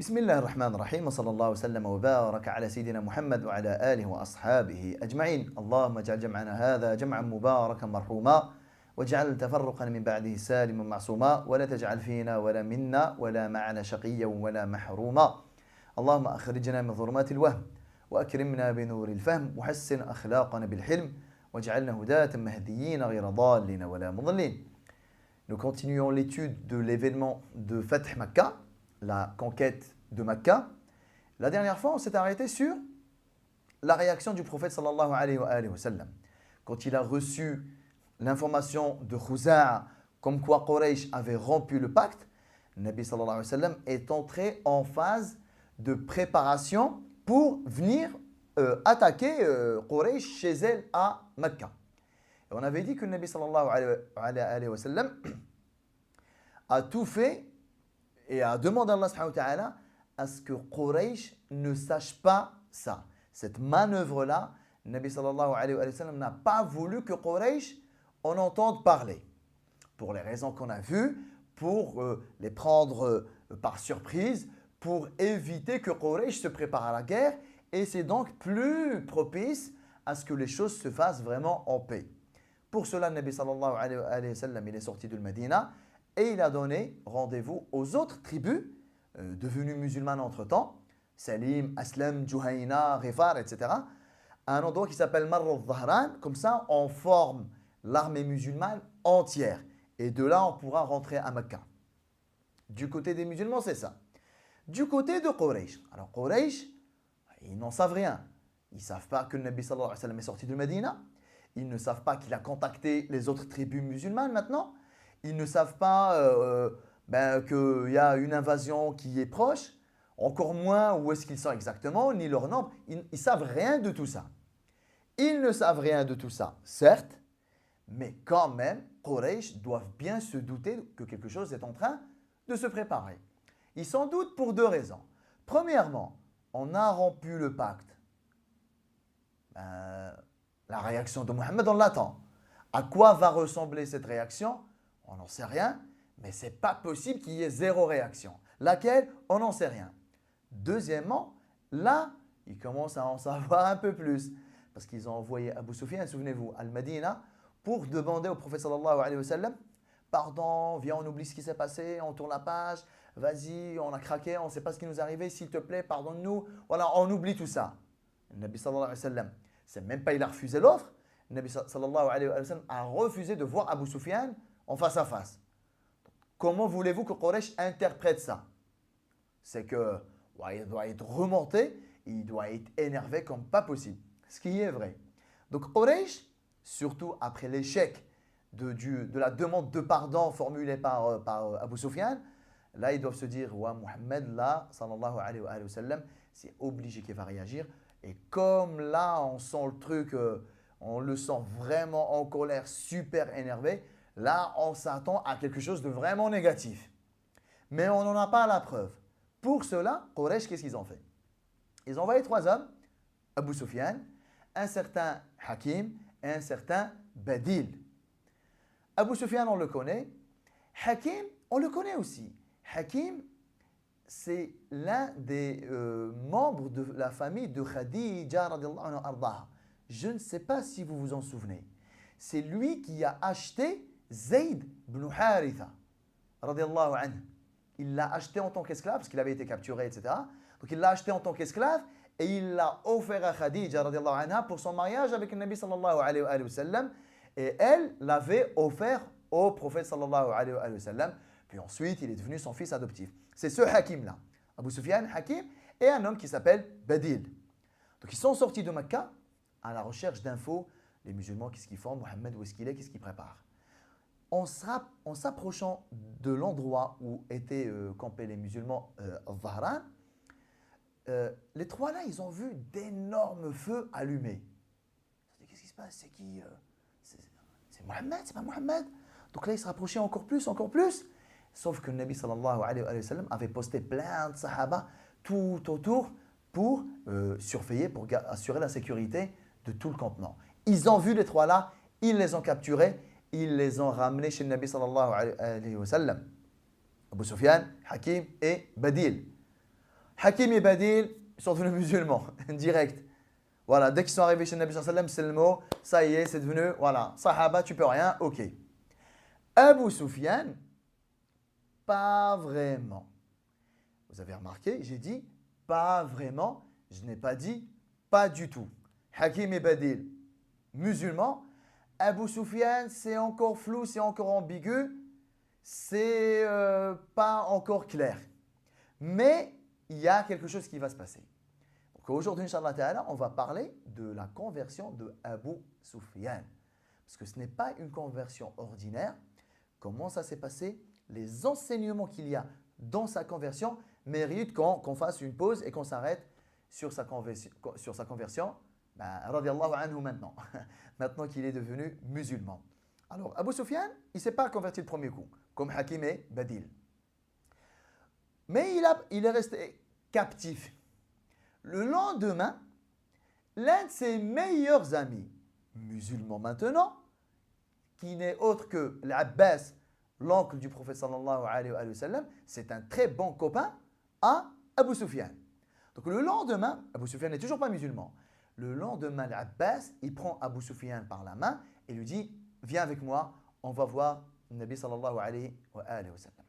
بسم الله الرحمن الرحيم وصلى الله وسلم وبارك على سيدنا محمد وعلى آله وأصحابه أجمعين. اللهم اجعل جمعنا هذا جمعا مباركا مرحوما واجعل تفرقا من بعده سالما معصوما ولا تجعل فينا ولا منا ولا معنا شقيا ولا محروما. اللهم أخرجنا من ظلمات الوهم وأكرمنا بنور الفهم وحسن أخلاقنا بالحلم واجعلنا هداة مهديين غير ضالين ولا مضلين. Nous continuons l'étude de l'événement de Fath Makkah, la conquête de Makkah. La dernière fois, on s'est arrêté sur la réaction du prophète sallallahu alayhi wa sallam. Quand il a reçu l'information de Khuza'a comme quoi Quraysh avait rompu le pacte, Nabi sallallahu alayhi wa sallam est entré en phase de préparation pour venir attaquer Quraysh chez elle à Makkah. Et on avait dit que le Nabi sallallahu alayhi wa sallam a tout fait et a demandé à Allah subhanahu wa ta'ala à ce que Quraysh ne sache pas ça. Cette manœuvre-là, le Nabi sallallahu alayhi wa sallam n'a pas voulu que Quraysh en entende parler. Pour les raisons qu'on a vues, pour les prendre par surprise, pour éviter que Quraysh se prépare à la guerre. Et c'est donc plus propice à ce que les choses se fassent vraiment en paix. Pour cela, le Nabi sallallahu alayhi wa sallam, il est sorti de Medina et il a donné rendez-vous aux autres tribus devenues musulmanes entre-temps, Salim, Aslam, Juhayna, Ghifar, etc. À un endroit qui s'appelle Marr al-Dhahran. Comme ça, on forme l'armée musulmane entière. Et de là, on pourra rentrer à Mecca. Du côté des musulmans, c'est ça. Du côté de Quraysh. Alors Quraysh, ils n'en savent rien. Ils ne savent pas que le Nabi sallallahu alayhi wa sallam est sorti de Medina. Ils ne savent pas qu'il a contacté les autres tribus musulmanes maintenant. Ils ne savent pas qu'il y a une invasion qui est proche. Encore moins où est-ce qu'ils sont exactement, ni leur nombre. Ils ne savent rien de tout ça. Ils ne savent rien de tout ça, certes. Mais quand même, Quraysh doivent bien se douter que quelque chose est en train de se préparer. Ils s'en doutent pour deux raisons. Premièrement, on a rompu le pacte. La réaction de Mohammed, on l'attend. À quoi va ressembler cette réaction? On n'en sait rien, mais ce n'est pas possible qu'il y ait zéro réaction. Laquelle? On n'en sait rien. Deuxièmement, là, ils commencent à en savoir un peu plus. Parce qu'ils ont envoyé Abu Sufyan, souvenez-vous, à Al-Madina, pour demander au prophète sallallahu alayhi wa sallam, pardon, viens, on oublie ce qui s'est passé, on tourne la page, vas-y, on a craqué, on ne sait pas ce qui nous est arrivé, s'il te plaît, pardonne-nous. Voilà, on oublie tout ça. Le Nabi sallallahu alayhi wa sallam, c'est même pas il a refusé l'offre. Le Nabi sallallahu alayhi wa sallam a refusé de voir Abu Sufyan en face à face. Comment voulez-vous que Quraysh interprète ça? C'est que il doit être remonté, il doit être énervé comme pas possible. Ce qui est vrai. Donc Quraysh, surtout après l'échec de la demande de pardon formulée par Abu Sufyan, là ils doivent se dire, ouais, Mohammed, là, sallallahu alayhi wa sallam, c'est obligé qu'il va réagir. Et comme là, on sent le truc, on le sent vraiment en colère, super énervé, là, on s'attend à quelque chose de vraiment négatif. Mais on n'en a pas la preuve. Pour cela, Quraysh, qu'est-ce qu'ils ont fait? Ils ont envoyé trois hommes, Abu Sufyan, un certain Hakim et un certain Badil. Abu Sufyan, on le connaît. Hakim, on le connaît aussi. Hakim, c'est l'un des membres de la famille de Khadija radiyallahu anha. Je ne sais pas si vous vous en souvenez. C'est lui qui a acheté Zayd ibn Haritha radiyallahu anhu. Il l'a acheté en tant qu'esclave parce qu'il avait été capturé, etc. Donc il l'a acheté en tant qu'esclave et il l'a offert à Khadija radiyallahu anha pour son mariage avec le Nabi sallallahu alayhi wa sallam. Et elle l'avait offert au prophète sallallahu alayhi wa sallam. Puis ensuite, il est devenu son fils adoptif. C'est ce Hakim-là. Abu Sufyan, Hakim, et un homme qui s'appelle Badil. Donc ils sont sortis de Mecca à la recherche d'infos. Les musulmans, qu'est-ce qu'ils font? Mohammed, où est-ce qu'il est? Qu'est-ce qu'il prépare? En s'approchant de l'endroit où étaient campés les musulmans al-Dhahran, les trois là, ils ont vu d'énormes feux allumés. Ils ont dit, qu'est-ce qui se passe? C'est qui? C'est Mohammed? C'est pas Mohammed? Donc là, ils se rapprochaient encore plus, encore plus. Sauf que le Nabi sallallahu alayhi wa sallam avait posté plein de sahaba tout autour pour surveiller, pour assurer la sécurité de tout le campement. Ils ont vu les trois là, ils les ont capturés, ils les ont ramenés chez le Nabi sallallahu alayhi wa sallam. Abu Sufyan, Hakim et Badil. Hakim et Badil sont devenus musulmans, direct. Voilà, dès qu'ils sont arrivés chez le Nabi sallallahu alayhi wa sallam, c'est le mot, ça y est, c'est devenu, voilà, Sahaba, tu peux rien, ok. Abu Sufyan, pas vraiment. Vous avez remarqué, j'ai dit pas vraiment, je n'ai pas dit pas du tout. Hakim et Badil, musulmans. Abu Sufyan, c'est encore flou, c'est encore ambigu, c'est pas encore clair. Mais il y a quelque chose qui va se passer. Donc aujourd'hui, Inch'Allah Ta'ala, on va parler de la conversion de Abu Sufyan. Parce que ce n'est pas une conversion ordinaire. Comment ça s'est passé? Les enseignements qu'il y a dans sa conversion méritent qu'on fasse une pause et qu'on s'arrête sur sa conversion. Radiallahu anhu maintenant. Maintenant qu'il est devenu musulman. Alors, Abu Sufyan, il ne s'est pas converti le premier coup, comme Hakim et Badil. Mais il est resté captif. Le lendemain, l'un de ses meilleurs amis, musulman maintenant, qui n'est autre que l'Abbas, l'oncle du prophète sallallahu alayhi wa sallam, c'est un très bon copain à Abu Sufyan. Donc le lendemain, Abu Sufyan n'est toujours pas musulman. Le lendemain, l'Abbas, il prend Abu Sufyan par la main et lui dit « Viens avec moi, on va voir le Nabi sallallahu alayhi wa sallam ».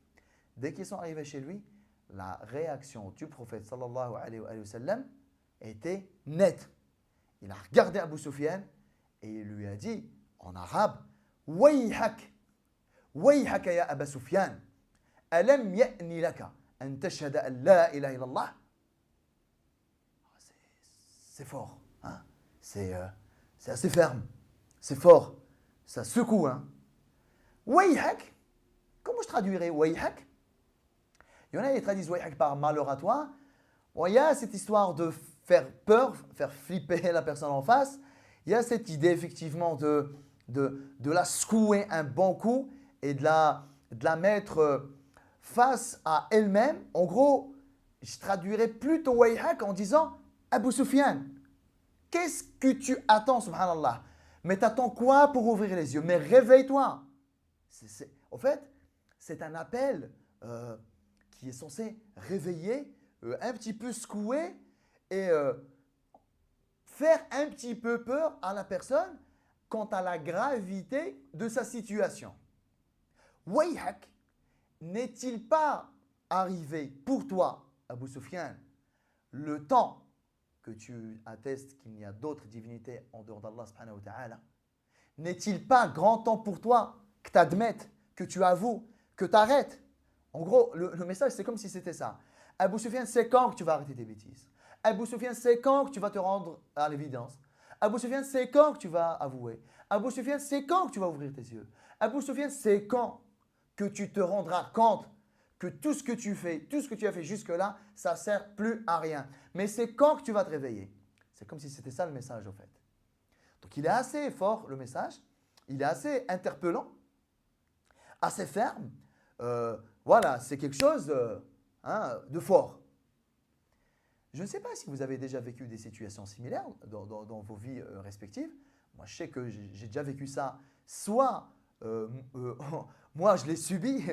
Dès qu'ils sont arrivés chez lui, la réaction du prophète sallallahu alayhi wa sallam était nette. Il a regardé Abu Sufyan et il lui a dit en arabe « Wayhak, wayhak ya Abu Sufyan, alam ya'ni laka an tashhada an la ilaha illallah » C'est fort, hein? C'est assez ferme, c'est fort, ça secoue. Hein? Wayhak, comment je traduirais Wayhak? Il y en a qui traduisent Wayhak par malheur à toi. Bon, il y a cette histoire de faire peur, faire flipper la personne en face. Il y a cette idée effectivement de la secouer un bon coup et de la mettre face à elle-même. En gros, je traduirais plutôt Wayhak en disant Abu Sufyan, qu'est-ce que tu attends, subhanallah? Mais t'attends quoi pour ouvrir les yeux? Mais réveille-toi. En fait, c'est un appel qui est censé réveiller, un petit peu secouer et faire un petit peu peur à la personne quant à la gravité de sa situation. Wayhak, n'est-il pas arrivé pour toi, Abu Sufyan, le temps que tu attestes qu'il n'y a d'autres divinités en dehors d'Allah subhanahu wa ta'ala? N'est-il pas grand temps pour toi que tu admettes, que tu avoues, que tu arrêtes? En gros, le message, c'est comme si c'était ça. Abu Sufyan, c'est quand que tu vas arrêter tes bêtises? Abu Sufyan, c'est quand que tu vas te rendre à l'évidence? Abu Sufyan, c'est quand que tu vas avouer? Abu Sufyan, c'est quand que tu vas ouvrir tes yeux? Abu Sufyan, c'est quand que tu te rendras compte que tout ce que tu fais, tout ce que tu as fait jusque-là, ça ne sert plus à rien. Mais c'est quand que tu vas te réveiller? C'est comme si c'était ça le message, au fait. Donc, il est assez fort, le message. Il est assez interpellant, assez ferme. Voilà, c'est quelque chose de fort. Je ne sais pas si vous avez déjà vécu des situations similaires dans vos vies respectives. Moi, je sais que j'ai déjà vécu ça. Soit moi, je l'ai subi,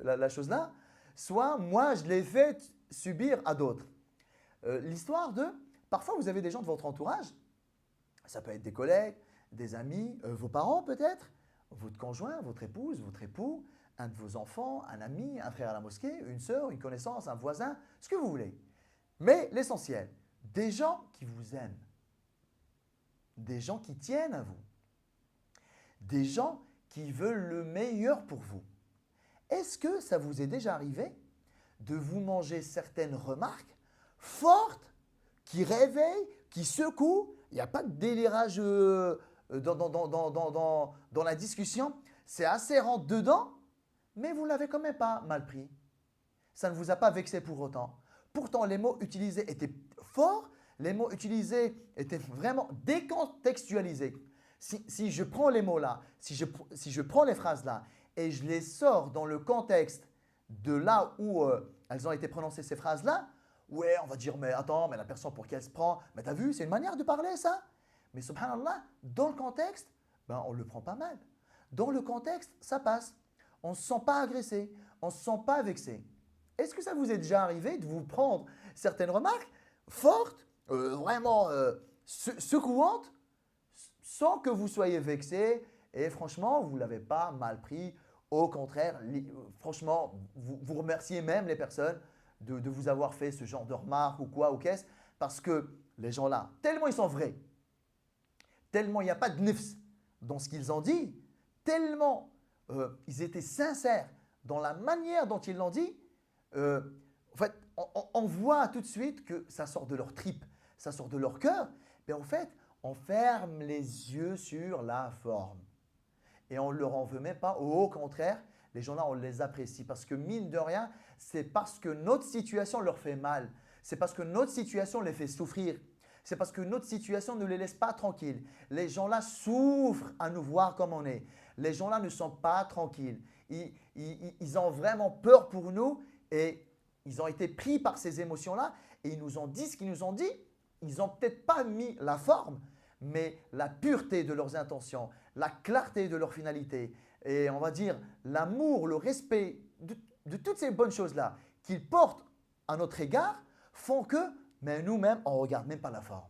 la chose-là, soit moi, je l'ai fait subir à d'autres. L'histoire de… Parfois, vous avez des gens de votre entourage. Ça peut être des collègues, des amis, vos parents peut-être, votre conjoint, votre épouse, votre époux, un de vos enfants, un ami, un frère à la mosquée, une sœur, une connaissance, un voisin, ce que vous voulez. Mais l'essentiel, des gens qui vous aiment, des gens qui tiennent à vous, des gens qui veulent le meilleur pour vous. Est-ce que ça vous est déjà arrivé de vous manger certaines remarques fortes qui réveillent, qui secouent? Il n'y a pas de délirage dans la discussion. C'est assez rentre dedans, mais vous ne l'avez quand même pas mal pris. Ça ne vous a pas vexé pour autant. Pourtant, les mots utilisés étaient forts, les mots utilisés étaient vraiment décontextualisés. Si je prends les mots-là, si je prends les phrases-là et je les sors dans le contexte de là où elles ont été prononcées, ces phrases-là, ouais, on va dire, mais attends, mais la personne pour qui elle se prend, mais t'as vu, c'est une manière de parler ça. Mais subhanallah, dans le contexte, ben, on ne le prend pas mal. Dans le contexte, ça passe. On ne se sent pas agressé, on ne se sent pas vexé. Est-ce que ça vous est déjà arrivé de vous prendre certaines remarques fortes, vraiment secouantes, sans que vous soyez vexé et franchement, vous ne l'avez pas mal pris. Au contraire, franchement, vous remerciez même les personnes de vous avoir fait ce genre de remarques ou quoi ou qu'est-ce, parce que les gens là, tellement ils sont vrais, tellement il n'y a pas de nifs dans ce qu'ils ont dit, tellement ils étaient sincères dans la manière dont ils l'ont dit, en fait, on voit tout de suite que ça sort de leur tripes, ça sort de leur cœur. Mais en fait, on ferme les yeux sur la forme. Et on ne leur en veut même pas. Au contraire, les gens-là, on les apprécie. Parce que mine de rien, c'est parce que notre situation leur fait mal. C'est parce que notre situation les fait souffrir. C'est parce que notre situation ne les laisse pas tranquilles. Les gens-là souffrent à nous voir comme on est. Les gens-là ne sont pas tranquilles. Ils ont vraiment peur pour nous et ils ont été pris par ces émotions-là et ils nous ont dit ce qu'ils nous ont dit. Ils n'ont peut-être pas mis la forme, mais la pureté de leurs intentions, la clarté de leur finalité et on va dire l'amour, le respect de toutes ces bonnes choses-là qu'ils portent à notre égard font que mais nous-mêmes, on ne regarde même pas la forme.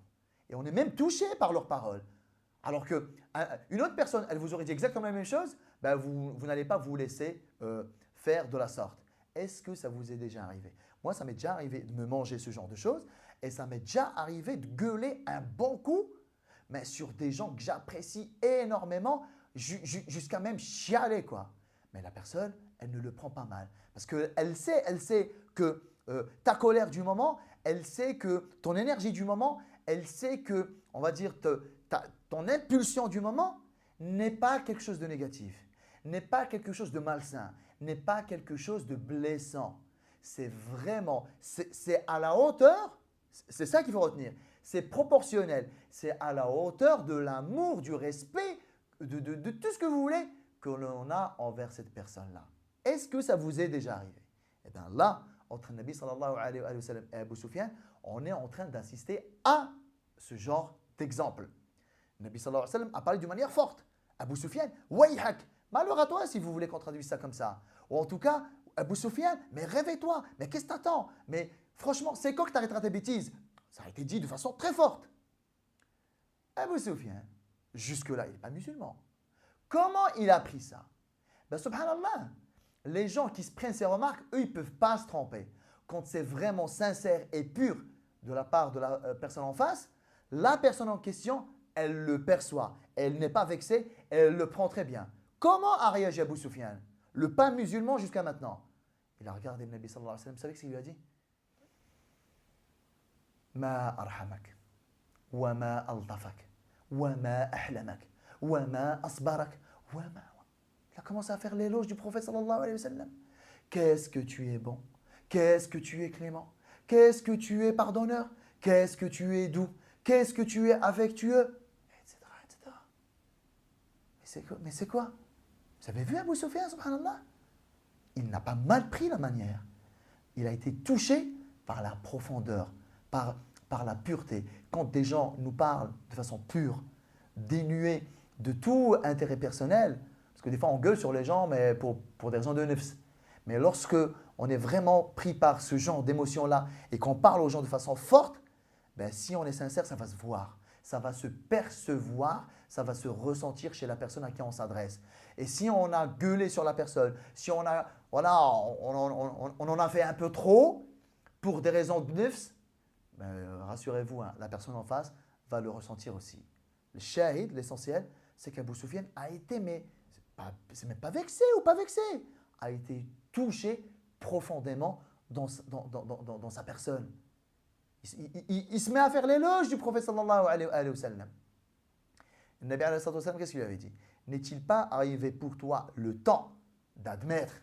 Et on est même touché par leurs paroles. Alors qu'une autre personne, elle vous aurait dit exactement la même chose, ben vous n'allez pas vous laisser faire de la sorte. Est-ce que ça vous est déjà arrivé? Moi, ça m'est déjà arrivé de me manger ce genre de choses et ça m'est déjà arrivé de gueuler un bon coup, mais sur des gens que j'apprécie énormément, jusqu'à même chialer, quoi. Mais la personne, elle ne le prend pas mal. Parce qu'elle sait que ta colère du moment, elle sait que ton énergie du moment, elle sait que, on va dire, ton impulsion du moment n'est pas quelque chose de négatif, n'est pas quelque chose de malsain, n'est pas quelque chose de blessant. C'est vraiment, c'est à la hauteur, c'est ça qu'il faut retenir, c'est proportionnel, c'est à la hauteur de l'amour, du respect, de tout ce que vous voulez que l'on a envers cette personne-là. Est-ce que ça vous est déjà arrivé? Eh bien là, entre Nabi sallallahu alayhi wa sallam et Abu Sufyan, on est en train d'assister à ce genre d'exemple. Nabi sallallahu alayhi wa sallam a parlé d'une manière forte. Abu Sufyan, wayhak, malheur à toi si vous voulez qu'on traduise ça comme ça. Ou en tout cas, Abu Sufyan, mais réveille-toi, mais qu'est-ce que t'attends? Mais franchement, c'est quand que tu arrêteras tes bêtises? Ça a été dit de façon très forte. Abu Sufyan, jusque-là, il n'est pas musulman. Comment il a pris ça? Ben, subhanallah, les gens qui se prennent ces remarques, eux, ils ne peuvent pas se tromper. Quand c'est vraiment sincère et pur de la part de la personne en face, la personne en question, elle le perçoit. Elle n'est pas vexée, elle le prend très bien. Comment a réagi Abu Sufyan, le pas musulman jusqu'à maintenant? Il a regardé le Nabi sallallahu alayhi wa sallam, vous savez ce qu'il lui a dit? Ma arhamak, wa ma altafak, wa ma ahlamak, wa ma asbarak, wa ma. Il a commencé à faire l'éloge du prophète sallallahu alayhi wa sallam. Qu'est-ce que tu es bon? Qu'est-ce que tu es clément? Qu'est-ce que tu es pardonneur? Qu'est-ce que tu es doux? Qu'est-ce que tu es affectueux? Etc. Mais c'est quoi? Vous avez vu Abu Sufyan, subhanallah? Il n'a pas mal pris la manière. Il a été touché par la profondeur, par la pureté. Quand des gens nous parlent de façon pure, dénuée de tout intérêt personnel, parce que des fois on gueule sur les gens mais pour des raisons de nefs. Mais lorsque on est vraiment pris par ce genre d'émotion-là et qu'on parle aux gens de façon forte, ben, si on est sincère, ça va se voir, ça va se percevoir, ça va se ressentir chez la personne à qui on s'adresse. Et si on a gueulé sur la personne, si on en a fait un peu trop pour des raisons de nefs, ben, rassurez-vous, hein, la personne en face va le ressentir aussi. Le shahid, l'essentiel, c'est qu'Abu Sufyan a été, mais c'est même pas vexé ou pas vexé, a été touché profondément dans sa personne. Il se met à faire l'éloge du prophète sallallahu alayhi wa sallam. Le Nabi alayhi wa sallam, qu'est-ce qu'il lui avait dit? N'est-il pas arrivé pour toi le temps d'admettre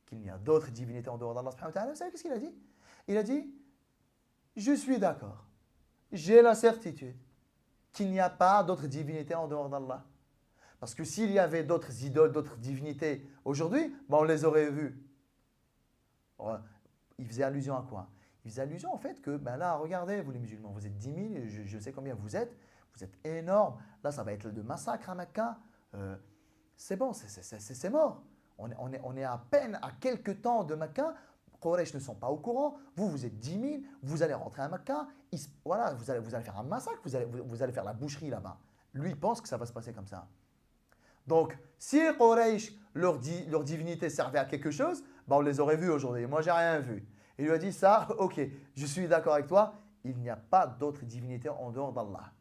qu'il n'y a d'autres divinités en dehors d'Allah subhanahu wa ta'ala? Vous savez qu'est-ce qu'il a dit? Il a dit, je suis d'accord, j'ai la certitude qu'il n'y a pas d'autres divinités en dehors d'Allah. Parce que s'il y avait d'autres idoles, d'autres divinités aujourd'hui, ben on les aurait vues. Il faisait allusion à quoi? Il faisait allusion au fait que, ben là, regardez, vous les musulmans, vous êtes 10 000, je sais combien vous êtes énormes. Là, ça va être le massacre à Mecca. C'est bon, c'est mort. On est à peine à quelques temps de Mecca. Quraysh ne sont pas au courant, vous êtes 10 000, vous allez rentrer à Mecca, voilà, vous allez faire un massacre, vous allez faire la boucherie là-bas. Lui, il pense que ça va se passer comme ça. Donc, si Quraysh, leur divinité servait à quelque chose, ben on les aurait vus aujourd'hui. Moi, j'ai rien vu. Il lui a dit ça, ok, je suis d'accord avec toi, il n'y a pas d'autre divinité en dehors d'Allah.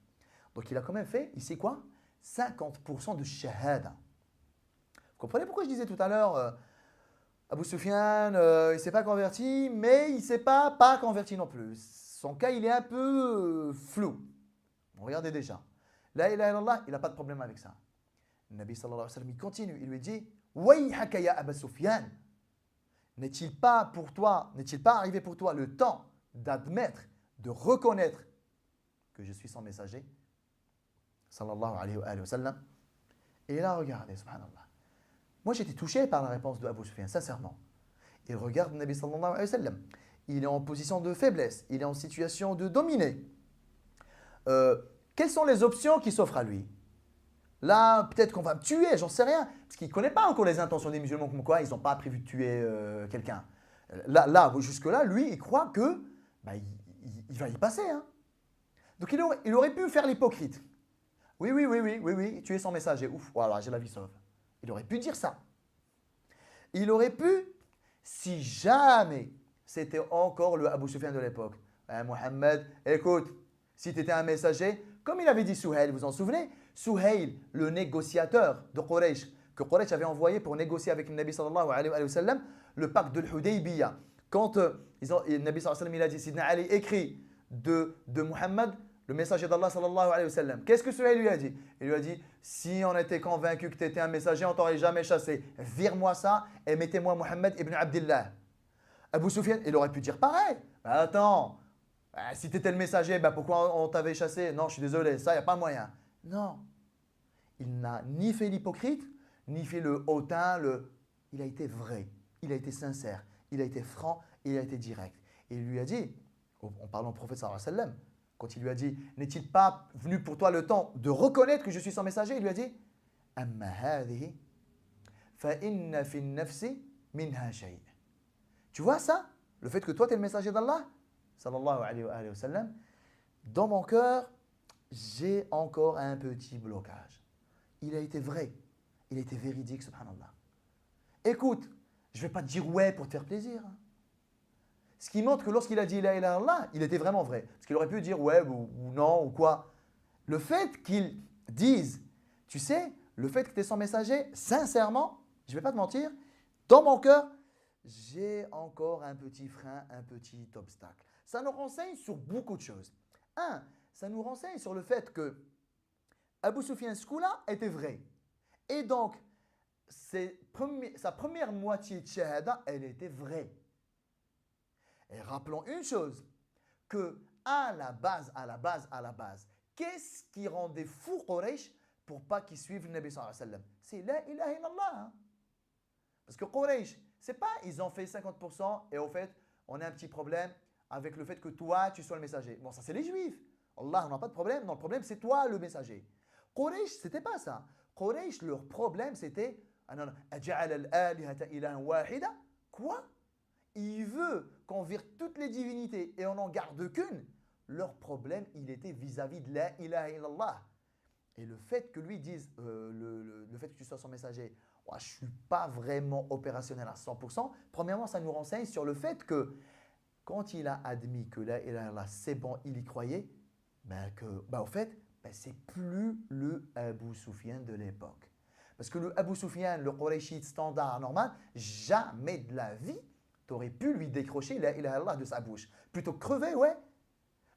Donc, il a quand même fait, ici quoi 50% de shahada. Vous comprenez pourquoi je disais tout à l'heure, Abu Sufyan, il ne s'est pas converti, mais il ne s'est pas converti non plus. Son cas, il est un peu flou. Regardez déjà. La ilaha illallah, il n'a pas de problème avec ça. Le Nabi sallallahu alayhi wa sallam, il continue, il lui dit Wayhaka ya Abu Sufyan, n'est-il pas arrivé pour toi le temps d'admettre, de reconnaître que je suis son messager sallallahu alayhi wa sallam. Et là, regardez, subhanallah. Moi, j'étais touché par la réponse de Abu Sufyan, sincèrement. Il regarde le Nabi sallallahu alayhi wa sallam. Il est en position de faiblesse, il est en situation de dominer. Quelles sont les options qui s'offrent à lui? Là, peut-être qu'on va me tuer, j'en sais rien. Parce qu'il ne connaît pas encore les intentions des musulmans, comme quoi ils n'ont pas prévu de tuer quelqu'un. Là, jusque-là, lui, il croit que il va y passer. Hein. Donc, il aurait pu faire l'hypocrite. Oui, tu es son messager. Ouf, voilà, j'ai la vie sauve. Il aurait pu dire ça. Il aurait pu, si jamais c'était encore le Abu Sufyan de l'époque. Mohammed, écoute, si tu étais un messager, comme il avait dit Suhail, vous vous en souvenez? Suhail, le négociateur de Quraysh, que Quraysh avait envoyé pour négocier avec le Nabi sallallahu alayhi wa sallam, le pacte de l'Hudaybiyah. Quand le Nabi sallallahu alayhi wa sallam il a dit, Sidna Ali écrit de Muhammad, le messager d'Allah sallallahu alayhi wa sallam. Qu'est-ce que Suhail lui a dit? Il lui a dit, si on était convaincu que tu étais un messager, on t'aurait jamais chassé. Vire-moi ça et mettez-moi Muhammad ibn Abdillah. Abu Sufyan, il aurait pu dire pareil. Attends, si tu étais le messager, pourquoi on t'avait chassé? Non, je suis désolé, ça, il n'y a pas moyen. Non. Il n'a ni fait l'hypocrite, ni fait le hautain. Il a été vrai, il a été sincère, il a été franc, il a été direct. Et il lui a dit, en parlant au prophète sallallahu alayhi wa sallam, quand il lui a dit, n'est-il pas venu pour toi le temps de reconnaître que je suis son messager? Il lui a dit, Amma hadhihi, fa inna fi nafsi minha shay'. Tu vois ça? Le fait que toi, tu es le messager d'Allah, sallallahu alayhi wa sallam, dans mon cœur, j'ai encore un petit blocage. Il a été vrai, il a été véridique, subhanallah. Écoute, je ne vais pas te dire ouais pour te faire plaisir. Hein. Ce qui montre que lorsqu'il a dit la ilaha illallah, il était vraiment vrai. Parce qu'il aurait pu dire ouais ou non ou quoi. Le fait qu'il dise, tu sais, le fait que tu es son messager, sincèrement, je ne vais pas te mentir, dans mon cœur, j'ai encore un petit frein, un petit obstacle. Ça nous renseigne sur beaucoup de choses. Un, ça nous renseigne sur le fait que Abu Sufyan ce coup-là était vrai. Et donc, sa première moitié de shahada, elle était vraie. Et rappelons une chose, que à la base, qu'est-ce qui rendait fou Quraysh pour pas qu'ils suivent le Nabi sallallahu alayhi wa sallam? C'est la ilaha illallah. Hein? Parce que Quraysh, c'est pas ils ont fait 50% et au fait, on a un petit problème avec le fait que toi, tu sois le messager. Bon, ça c'est les juifs. Allah, on n'a pas de problème. Non, le problème, c'est toi le messager. Quraysh, c'était pas ça. Quraysh, leur problème, c'était quoi? Il veut qu'on vire toutes les divinités et on n'en garde qu'une. Leur problème, il était vis-à-vis de la ilaha illallah. Et le fait que lui dise, le fait que tu sois son messager, je ne suis pas vraiment opérationnel à 100%, premièrement, ça nous renseigne sur le fait que quand il a admis que la ilaha illallah, c'est bon, il y croyait, au fait, c'est plus le Abu Sufyan de l'époque. Parce que le Abu Sufyan, le Qurayshite standard normal, jamais de la vie, tu aurais pu lui décrocher la ilaha illallah de sa bouche. Plutôt crever, ouais.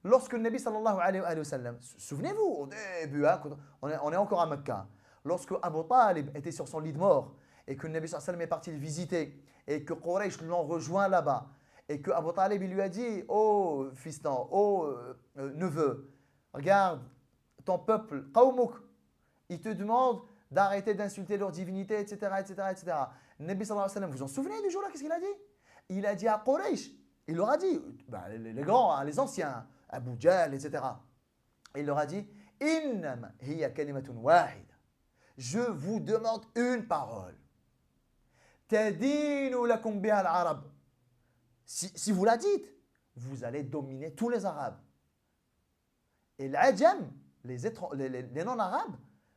Lorsque le Nabi sallallahu alayhi wa sallam, souvenez-vous, au début, hein, on est encore à Mecca, lorsque Abu Talib était sur son lit de mort et que le Nabi sallallahu alayhi wa sallam est parti le visiter et que Quraysh l'ont rejoint là-bas et que Abu Talib il lui a dit « Oh fiston, oh neveu, regarde ton peuple, qawmouk, il te demande d'arrêter d'insulter leur divinité, etc. Le Nabi sallallahu alayhi wa sallam, vous vous en souvenez du jour-là, qu'est-ce qu'il a dit? Il a dit à Quraysh, il leur a dit, les grands, hein, les anciens, Abu Jahl, etc. Il leur a dit, Innama hiya kalimatun wahida. Je vous demande une parole. Tadinu lakum biha al-arab. Si vous la dites, vous allez dominer tous les Arabes. Et l'Adjam, les non-Arabes,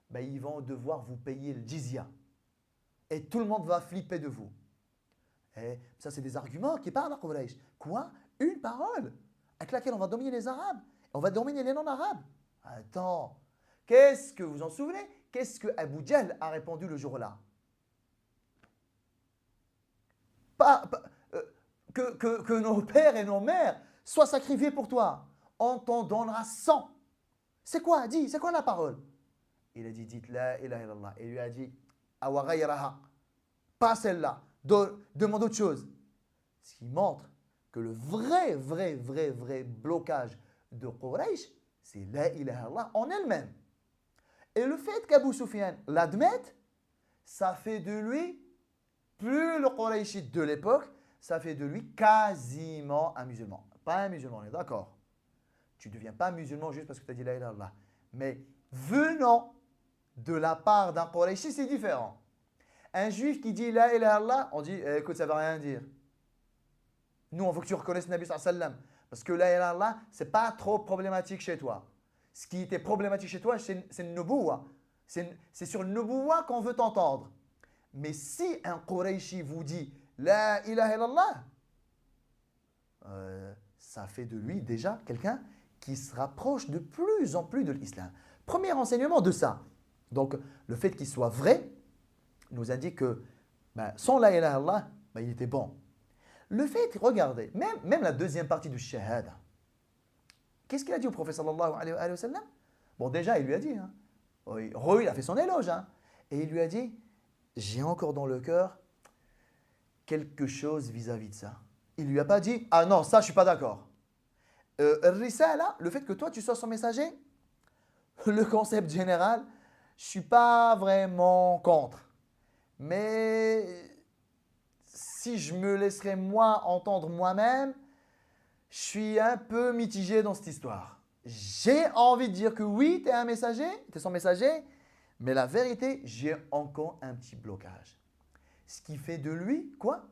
ben, ils vont devoir vous payer le jizya. Et tout le monde va flipper de vous. Et ça, c'est des arguments qui parlent à Quraysh. Quoi? Une parole avec laquelle on va dominer les Arabes. On va dominer les non-Arabes. Attends, qu'est-ce que vous en souvenez? Qu'est-ce que Abu Jahl a répondu le jour-là? Que nos pères et nos mères soient sacrifiés pour toi. On t'en donnera 100. C'est quoi? Dis, c'est quoi la parole? Il a dit, dites la ilaha illallah. Il lui a dit, awa ghayraha. Pas celle-là. Demande autre chose. Ce qui montre que le vrai blocage de Quraysh, c'est la ilaha illallah en elle-même. Et le fait qu'Abu Sufyan l'admette, ça fait de lui, plus le Qurayshite de l'époque, ça fait de lui quasiment un musulman. Pas un musulman, on est d'accord. Tu ne deviens pas musulman juste parce que tu as dit la ilaha illallah. Mais venant de la part d'un Qurayshi, c'est différent. Un juif qui dit la ilaha illallah, on dit écoute, ça ne veut rien dire. Nous, on veut que tu reconnaisses Nabi sallallahu alayhi wa sallam. Parce que la ilaha illallah, ce n'est pas trop problématique chez toi. Ce qui était problématique chez toi, c'est le nubuwa. C'est sur le nubuwa qu'on veut t'entendre. Mais si un Qurayshi vous dit la ilaha illallah, ça fait de lui déjà quelqu'un qui se rapproche de plus en plus de l'islam. Premier enseignement de ça. Donc, le fait qu'il soit vrai nous indique que sans la ilaha illallah, il était bon. Le fait, regardez, même la deuxième partie du shahada, qu'est-ce qu'il a dit au prophète sallallahu alayhi wa sallam? Bon, déjà, il lui a dit, hein, il a fait son éloge, hein, et il lui a dit, j'ai encore dans le cœur quelque chose vis-à-vis de ça. Il ne lui a pas dit, ah non, ça, je ne suis pas d'accord. Risala, le fait que toi, tu sois son messager, le concept général, je ne suis pas vraiment contre. Mais si je me laisserais moi entendre moi-même, je suis un peu mitigé dans cette histoire. J'ai envie de dire que oui, tu es un messager, tu es son messager, mais la vérité, j'ai encore un petit blocage. Ce qui fait de lui, quoi?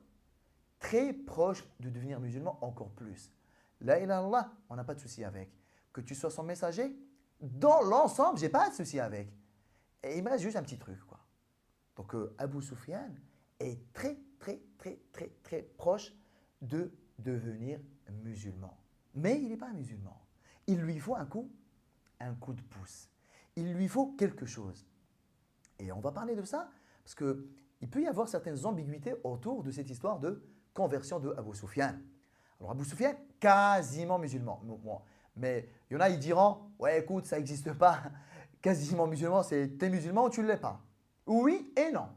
Très proche de devenir musulman encore plus. La ilaha illallah, on n'a pas de souci avec. Que tu sois son messager, dans l'ensemble, je n'ai pas de souci avec. Et il me reste juste un petit truc, quoi. Donc, Abu Sufyan est très proche de devenir musulman. Mais il n'est pas musulman. Il lui faut un coup de pouce. Il lui faut quelque chose. Et on va parler de ça parce qu'il peut y avoir certaines ambiguïtés autour de cette histoire de conversion de Abu Sufyan. Alors, Abu Sufyan, quasiment musulman. Mais il y en a, ils diront, ouais, écoute, ça n'existe pas. Quasiment musulman, c'est t'es musulman ou tu ne l'es pas. Oui et non.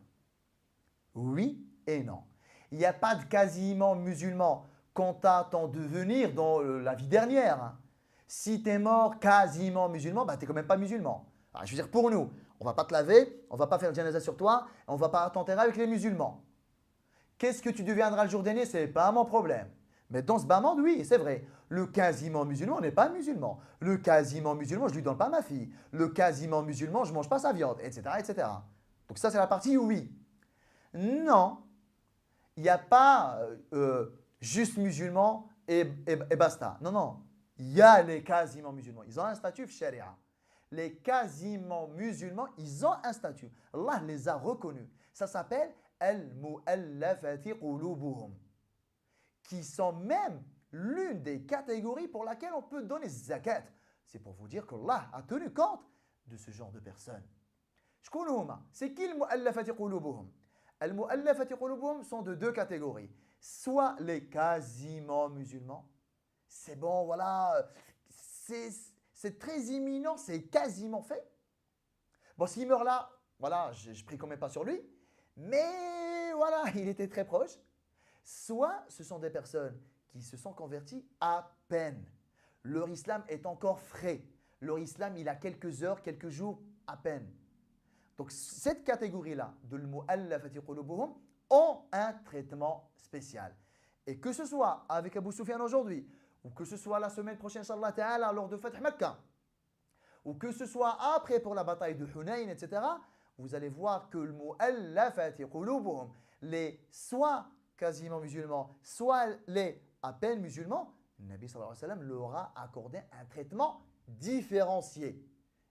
Oui et non. Il n'y a pas de quasiment musulman quant à ton devenir dans la vie dernière. Hein. Si tu es mort quasiment musulman, tu n'es quand même pas musulman. Alors, je veux dire, pour nous, on ne va pas te laver, on ne va pas faire le janaza sur toi, on ne va pas t'enterrer avec les musulmans. Qu'est-ce que tu deviendras le jour dernier? Ce n'est pas mon problème. Mais dans ce bas-monde, oui, c'est vrai. Le quasiment musulman n'est pas musulman. Le quasiment musulman, je ne lui donne pas ma fille. Le quasiment musulman, je ne mange pas sa viande, etc., etc. Donc ça, c'est la partie oui. Non, il n'y a pas juste musulman et basta. Non, non. Il y a les quasiment musulmans. Ils ont un statut sharia. Les quasiment musulmans, ils ont un statut. Allah les a reconnus. Ça s'appelle al-mu'allafati qulubuhum, qui sont même l'une des catégories pour laquelle on peut donner zakat. C'est pour vous dire qu'Allah a tenu compte de ce genre de personnes. C'est qui al-mu'allafati qulubuhum? Al-mu'allafati qulubuhum sont de deux catégories. Soit les quasiment musulmans, c'est bon, voilà, c'est très imminent, c'est quasiment fait. Bon, s'il meurt là, voilà, je prie quand même pas sur lui, mais voilà, il était très proche. Soit ce sont des personnes qui se sont converties à peine. Leur islam est encore frais. Leur islam, il a quelques heures, quelques jours à peine. Donc, cette catégorie-là de al-mu'allafati qulubuhum ont un traitement spécial. Et que ce soit avec Abu Sufyan aujourd'hui, ou que ce soit la semaine prochaine, Inch'Allah Ta'ala, lors de Fath Makkah, ou que ce soit après pour la bataille de Hunayn, etc., vous allez voir que le mu'allafati qulubuhum, les soit quasiment musulmans, soit les à peine musulman, le Nabi sallallahu alayhi wa sallam leur a accordé un traitement différencié.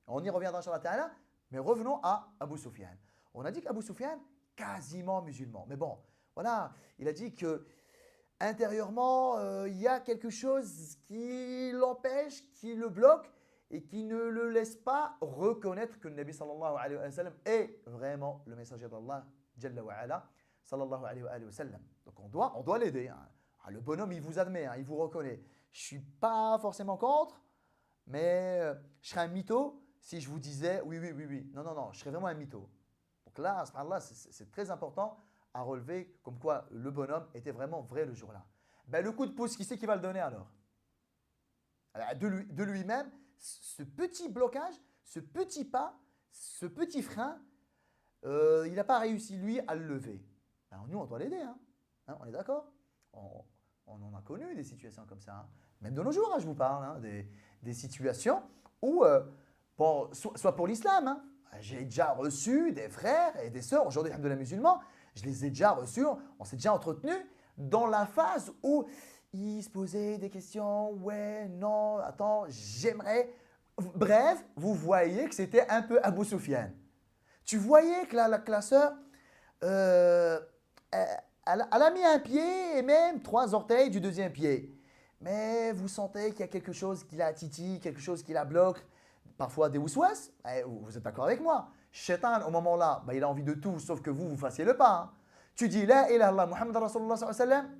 On y reviendra sur la ta'ala, mais revenons à Abu Sufyan. On a dit qu'Abu Sufyan, quasiment musulman. Mais bon, voilà, il a dit que intérieurement, il y a quelque chose qui l'empêche, qui le bloque et qui ne le laisse pas reconnaître que le Nabi sallallahu alayhi wa sallam est vraiment le messager d'Allah, Jalla wa ala, sallallahu alayhi wa sallam. Donc on doit l'aider. Hein. Le bonhomme, il vous admet, hein, il vous reconnaît. Je ne suis pas forcément contre, mais je serais un mytho si je vous disais oui, oui, oui, oui. Non, non, non, je serais vraiment un mytho. Donc là, subhanallah, c'est très important à relever comme quoi le bonhomme était vraiment vrai le jour-là. Ben, le coup de pouce, qui c'est qui va le donner alors? De lui-même, ce petit blocage, ce petit pas, ce petit frein, il n'a pas réussi lui à le lever. Ben, nous, on doit l'aider. Hein. Hein, on est d'accord? On en a connu des situations comme ça. Hein. Même de nos jours, hein, je vous parle, hein, des situations où, soit pour l'islam, hein, j'ai déjà reçu des frères et des sœurs, aujourd'hui, de la musulmans, je les ai déjà reçus, on s'est déjà entretenu dans la phase où ils se posaient des questions, ouais, non, attends, j'aimerais. Bref, vous voyez que c'était un peu Abu Sufyan. Tu voyais que la classeur, elle a mis un pied et même 3 orteils du deuxième pied. Mais vous sentez qu'il y a quelque chose qui la titille, quelque chose qui la bloque, parfois des waswas. Vous êtes d'accord avec moi? Shaitan, au moment là, il a envie de tout, sauf que vous fassiez le pas. Hein. Tu dis la ilaha illallah, Muhammad Rasulullah sallallahu alayhi wa sallam,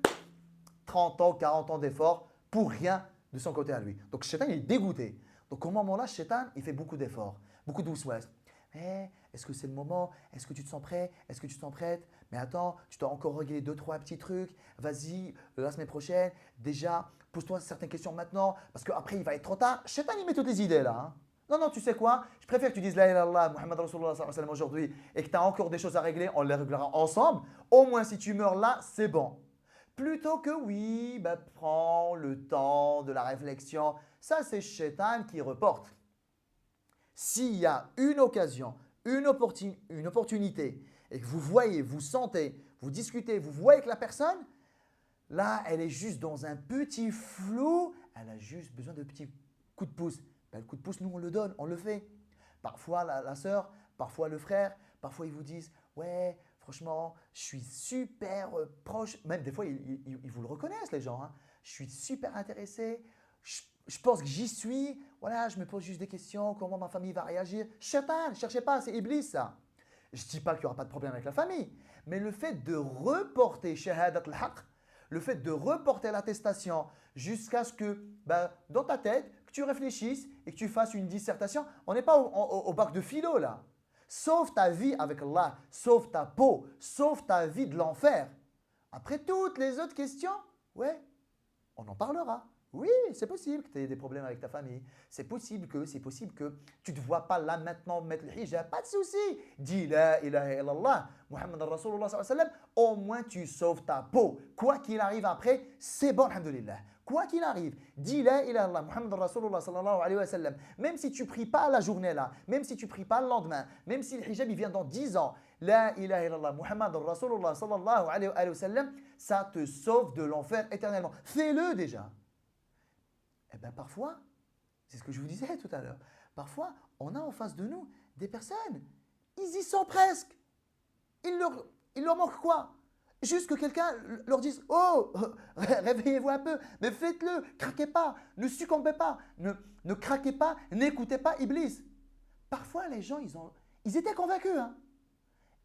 30 ans, 40 ans d'efforts pour rien de son côté à lui. Donc Shaitan, il est dégoûté. Donc au moment là, Shaitan, il fait beaucoup d'efforts, beaucoup de waswas. Est-ce que c'est le moment? Est-ce que tu te sens prêt? Est-ce que tu te sens prête? Mais attends, tu dois encore régler 2-3 petits trucs. Vas-y, la semaine prochaine, déjà, pose-toi certaines questions maintenant, parce qu'après, il va être trop tard. Shaitan, il met toutes les idées là. Hein. Non, non, tu sais quoi? Je préfère que tu dises la ilaha illallah, Muhammad Rasulullah sallallahu alayhi wa sallam aujourd'hui et que tu as encore des choses à régler, on les réglera ensemble. Au moins, si tu meurs là, c'est bon. Plutôt que oui, prends le temps de la réflexion. Ça, c'est Shaitan qui reporte. S'il y a une occasion, une opportunité, et que vous voyez, vous sentez, vous discutez, vous voyez que la personne, là, elle est juste dans un petit flou, elle a juste besoin de petits coups de pouce. Le coup de pouce, nous, on le donne, on le fait. Parfois, la sœur, parfois le frère, parfois ils vous disent « Ouais, franchement, je suis super proche. » Même des fois, ils vous le reconnaissent, les gens. Hein. Je suis super intéressé. Je pense que j'y suis. Voilà, je me pose juste des questions. Comment ma famille va réagir? Shaitan, ne cherchez pas, c'est Iblis ça. Je ne dis pas qu'il n'y aura pas de problème avec la famille. Mais le fait de reporter shahadat al-haq, le fait de reporter l'attestation jusqu'à ce que, dans ta tête, que tu réfléchisses et que tu fasses une dissertation, on n'est pas au bac de philo là. Sauve ta vie avec Allah, sauve ta peau, sauve ta vie de l'enfer. Après toutes les autres questions, ouais, on en parlera. Oui, c'est possible que tu aies des problèmes avec ta famille. C'est possible que tu ne te vois pas là maintenant mettre le hijab. Pas de souci. Dis la ilaha illallah, Muhammad Rasulullah sallallahu alayhi wa sallam. Au moins, tu sauves ta peau. Quoi qu'il arrive après, c'est bon, alhamdulillah. Quoi qu'il arrive, dis la ilaha illallah, Muhammad Rasulullah sallallahu alayhi wa sallam. Même si tu ne pries pas la journée là, même si tu ne pries pas le lendemain, même si le hijab il vient dans 10 ans, la ilaha illallah, Muhammad Rasulullah sallallahu alayhi wa sallam, ça te sauve de l'enfer éternellement. Fais-le déjà. Eh bien parfois, c'est ce que je vous disais tout à l'heure, parfois on a en face de nous des personnes, ils y sont presque. Il leur manque quoi? Juste que quelqu'un leur dise « Oh, réveillez-vous un peu, mais faites-le, craquez pas, ne succombez pas, ne craquez pas, n'écoutez pas Iblis. » Parfois les gens, ils étaient convaincus. Hein.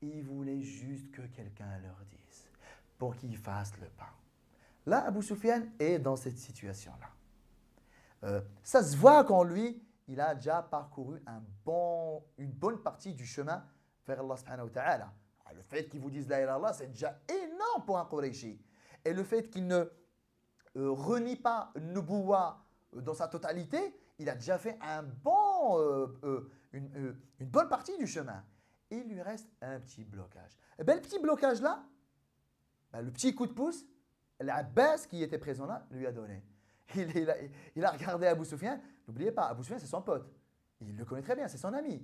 Ils voulaient juste que quelqu'un leur dise pour qu'ils fassent le pas. Là, Abu Sufyan est dans cette situation-là. Ça se voit qu'en lui, il a déjà parcouru une bonne partie du chemin vers Allah subhanahu wa ta'ala. Le fait qu'il vous dise la ilaha illallah, c'est déjà énorme pour un Qurayshi. Et le fait qu'il ne renie pas Nubuwa dans sa totalité, il a déjà fait une bonne partie du chemin. Et il lui reste un petit blocage. Et bien, le petit blocage là, le petit coup de pouce, l'Abbas qui était présent là, lui a donné. Il a regardé Abu Sufyan. N'oubliez pas, Abu Sufyan, c'est son pote. Il le connaît très bien, c'est son ami.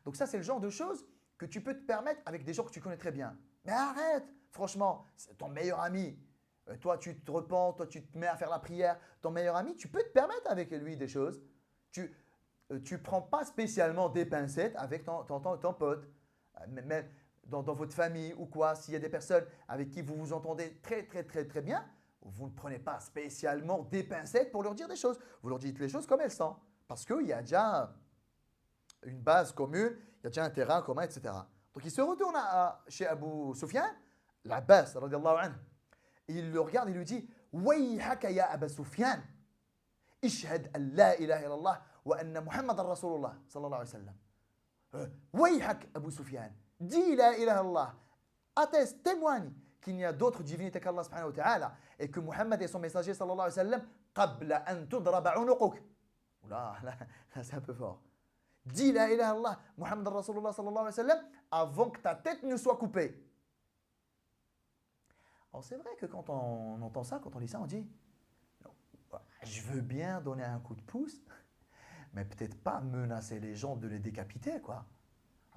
Donc ça, c'est le genre de choses que tu peux te permettre avec des gens que tu connais très bien. Mais arrête, franchement, c'est ton meilleur ami. Toi, tu te repens, toi, tu te mets à faire la prière. Ton meilleur ami, tu peux te permettre avec lui des choses. Tu ne prends pas spécialement des pincettes avec ton pote. Même dans votre famille ou quoi, s'il y a des personnes avec qui vous vous entendez très, très, très, très bien, vous ne prenez pas spécialement des pincettes pour leur dire des choses. Vous leur dites les choses comme elles sont. Parce qu'il y a déjà une base commune, il y a déjà un terrain commun, etc. Donc il se retourne chez Abu Sufyan, l'Abbas, radiallahu anhu. Il le regarde et lui dit Wayhaka ya Abu Sufyan, ishhad an la ilaha illallah wa anna Muhammadan Rasulullah sallallahu alayhi wa sallam. Wayhak Abu Sufyan, dis la ilaha illallah, atteste, témoigne qu'il n'y a d'autres divinités qu'Allah subhanahu wa ta'ala et que Muhammad est son messager sallallahu alayhi wa sallam qabla an tudraba unuquk. Là, c'est un peu fort. Dis la ilaha illallah, Muhammad Rasulullah sallallahu alayhi wa sallam avant que ta tête ne soit coupée. Alors c'est vrai que quand on entend ça, quand on lit ça, on dit je veux bien donner un coup de pouce, mais peut-être pas menacer les gens de les décapiter, quoi.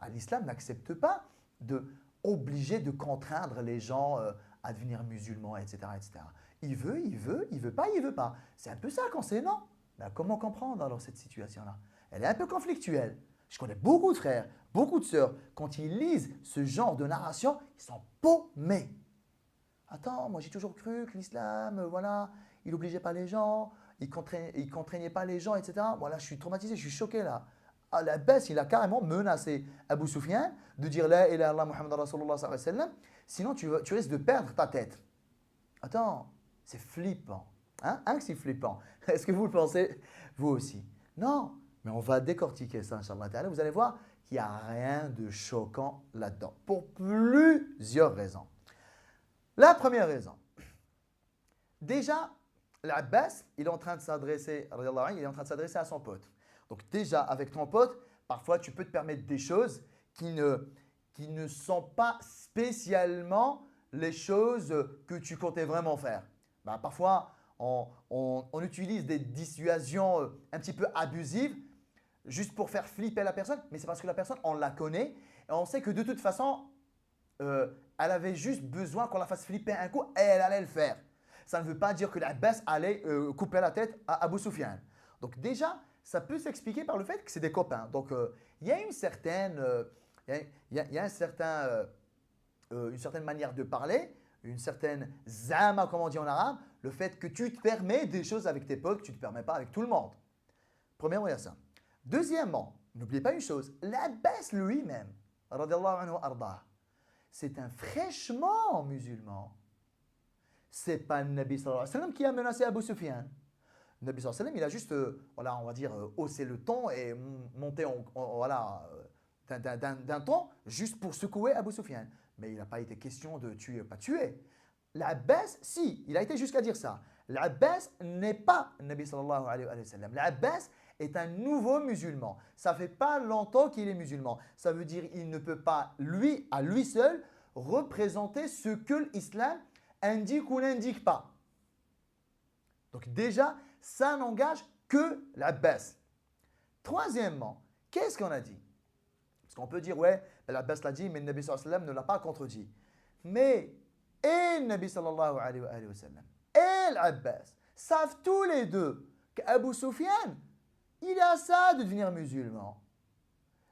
L'islam n'accepte pas d'obliger, de contraindre les gens à devenir musulmans, etc., etc. Il veut pas. C'est un peu ça qu'on sait, non? Ben, comment comprendre alors cette situation-là? Elle est un peu conflictuelle. Je connais beaucoup de frères, beaucoup de sœurs, quand ils lisent ce genre de narration, ils sont paumés. Attends, moi j'ai toujours cru que l'islam, voilà, il n'obligeait pas les gens, il contraignait pas les gens, etc. Voilà, je suis traumatisé, je suis choqué là. L'Abbas, il a carrément menacé Abu Sufyan de dire La ilaha illallah Muhammad Rasulullah sallallahu alayhi wa sallam, sinon tu risques de perdre ta tête. Attends, c'est flippant. Hein que c'est flippant. Est-ce que vous le pensez, vous aussi? Non, mais on va décortiquer ça, Inch'Allah ta'ala. Vous allez voir qu'il n'y a rien de choquant là-dedans, pour plusieurs raisons. La première raison, déjà, l'Abbas, il est en train de s'adresser à son pote. Donc déjà, avec ton pote, parfois tu peux te permettre des choses qui ne sont pas spécialement les choses que tu comptais vraiment faire. Ben, parfois, on utilise des dissuasions un petit peu abusives juste pour faire flipper la personne, mais c'est parce que la personne, on la connaît et on sait que de toute façon, elle avait juste besoin qu'on la fasse flipper un coup et elle allait le faire. Ça ne veut pas dire que l'Abbas allait couper la tête à Abu Sufyan. Donc déjà, ça peut s'expliquer par le fait que c'est des copains. Donc il y a une certaine manière de parler, une certaine zama, comme on dit en arabe, le fait que tu te permets des choses avec tes potes que tu ne te permets pas avec tout le monde. Premièrement, il y a ça. Deuxièmement, n'oubliez pas une chose, l'Abbas lui-même, radiallahu anhu ardah, c'est un fraîchement musulman. Ce n'est pas le Nabi sallallahu alayhi wa sallam qui a menacé Abu Sufyan. Le Nabi sallallahu alayhi wa sallam, il a juste, voilà, on va dire, haussé le ton et monté d'un ton juste pour secouer Abu Sufyan. Mais il n'a pas été question de tuer ou pas tuer. L'Abbas, si, il a été jusqu'à dire ça. L'Abbas n'est pas le Nabi sallallahu alayhi wa sallam. L'Abbas est un nouveau musulman. Ça ne fait pas longtemps qu'il est musulman. Ça veut dire qu'il ne peut pas, lui, à lui seul, représenter ce que l'islam indique ou n'indique pas. Donc déjà, ça n'engage que l'Abbas. Troisièmement, qu'est-ce qu'on a dit? Parce qu'on peut dire, ouais, l'Abbas l'a dit, mais le Nabi sallallahu alayhi wa sallam ne l'a pas contredit. Mais, et le Nabi sallallahu alayhi wa sallam, et l'Abbas savent tous les deux qu'Abu Sufyan, il a ça de devenir musulman.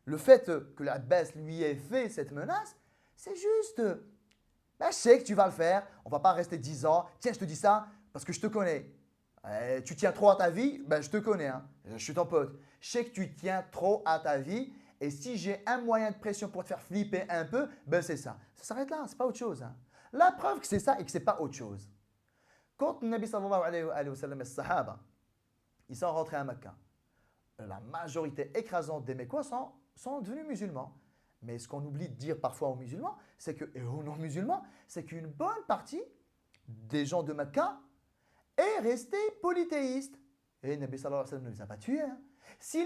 Le fait que l'Abbas lui ait fait cette menace, c'est juste, ben, je sais que tu vas le faire, on ne va pas rester 10 ans, tiens, je te dis ça parce que je te connais. Tu tiens trop à ta vie, ben, je te connais, hein. Je suis ton pote. Je sais que tu tiens trop à ta vie et si j'ai un moyen de pression pour te faire flipper un peu, ben c'est ça. Ça s'arrête là, c'est pas autre chose. Hein. La preuve que c'est ça et que c'est pas autre chose. Quand le Nabi sallallahu alayhi wa sallam et les Sahaba, ils sont rentrés à Mecca, la majorité écrasante des Mécois sont devenus musulmans. Mais ce qu'on oublie de dire parfois aux musulmans, c'est que, et aux non-musulmans, c'est qu'une bonne partie des gens de Mecca est restée polythéiste. Et Nabi sallallahu alayhi wa sallam ne les a pas tués. Hein. Si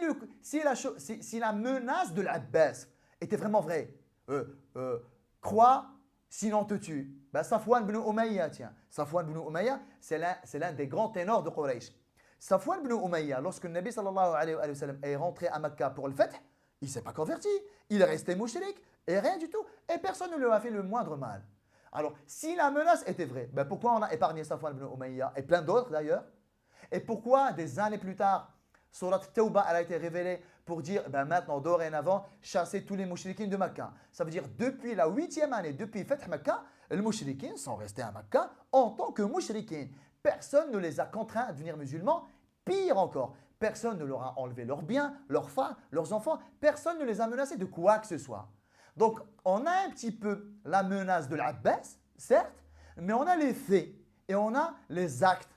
la menace de l'Abbas était vraiment vraie, crois, sinon te tue. Ben, Safwan ibn Umayya, tiens. Safwan ibn Umayya, c'est l'un des grands ténors de Quraysh. Safwan ibn Umayya, lorsque le Nabi sallallahu alayhi wa sallam est rentré à Mecca pour le Fath, il ne s'est pas converti. Il est resté mouchrik et rien du tout. Et personne ne lui a fait le moindre mal. Alors, si la menace était vraie, ben pourquoi on a épargné Safwan ibn Umayya et plein d'autres d'ailleurs? Et pourquoi des années plus tard, Surat Tawbah elle a été révélée pour dire ben maintenant, dorénavant, chasser tous les mouchriquins de Mecca. Ça veut dire depuis la 8e année, depuis Fath Mecca, les mouchriquins sont restés à Mecca en tant que mouchriquins. Personne ne les a contraints à devenir musulmans. Pire encore, personne ne leur a enlevé leurs biens, leurs femmes, leurs enfants. Personne ne les a menacés de quoi que ce soit. Donc, on a un petit peu la menace de l'Abbas, certes, mais on a les faits et on a les actes.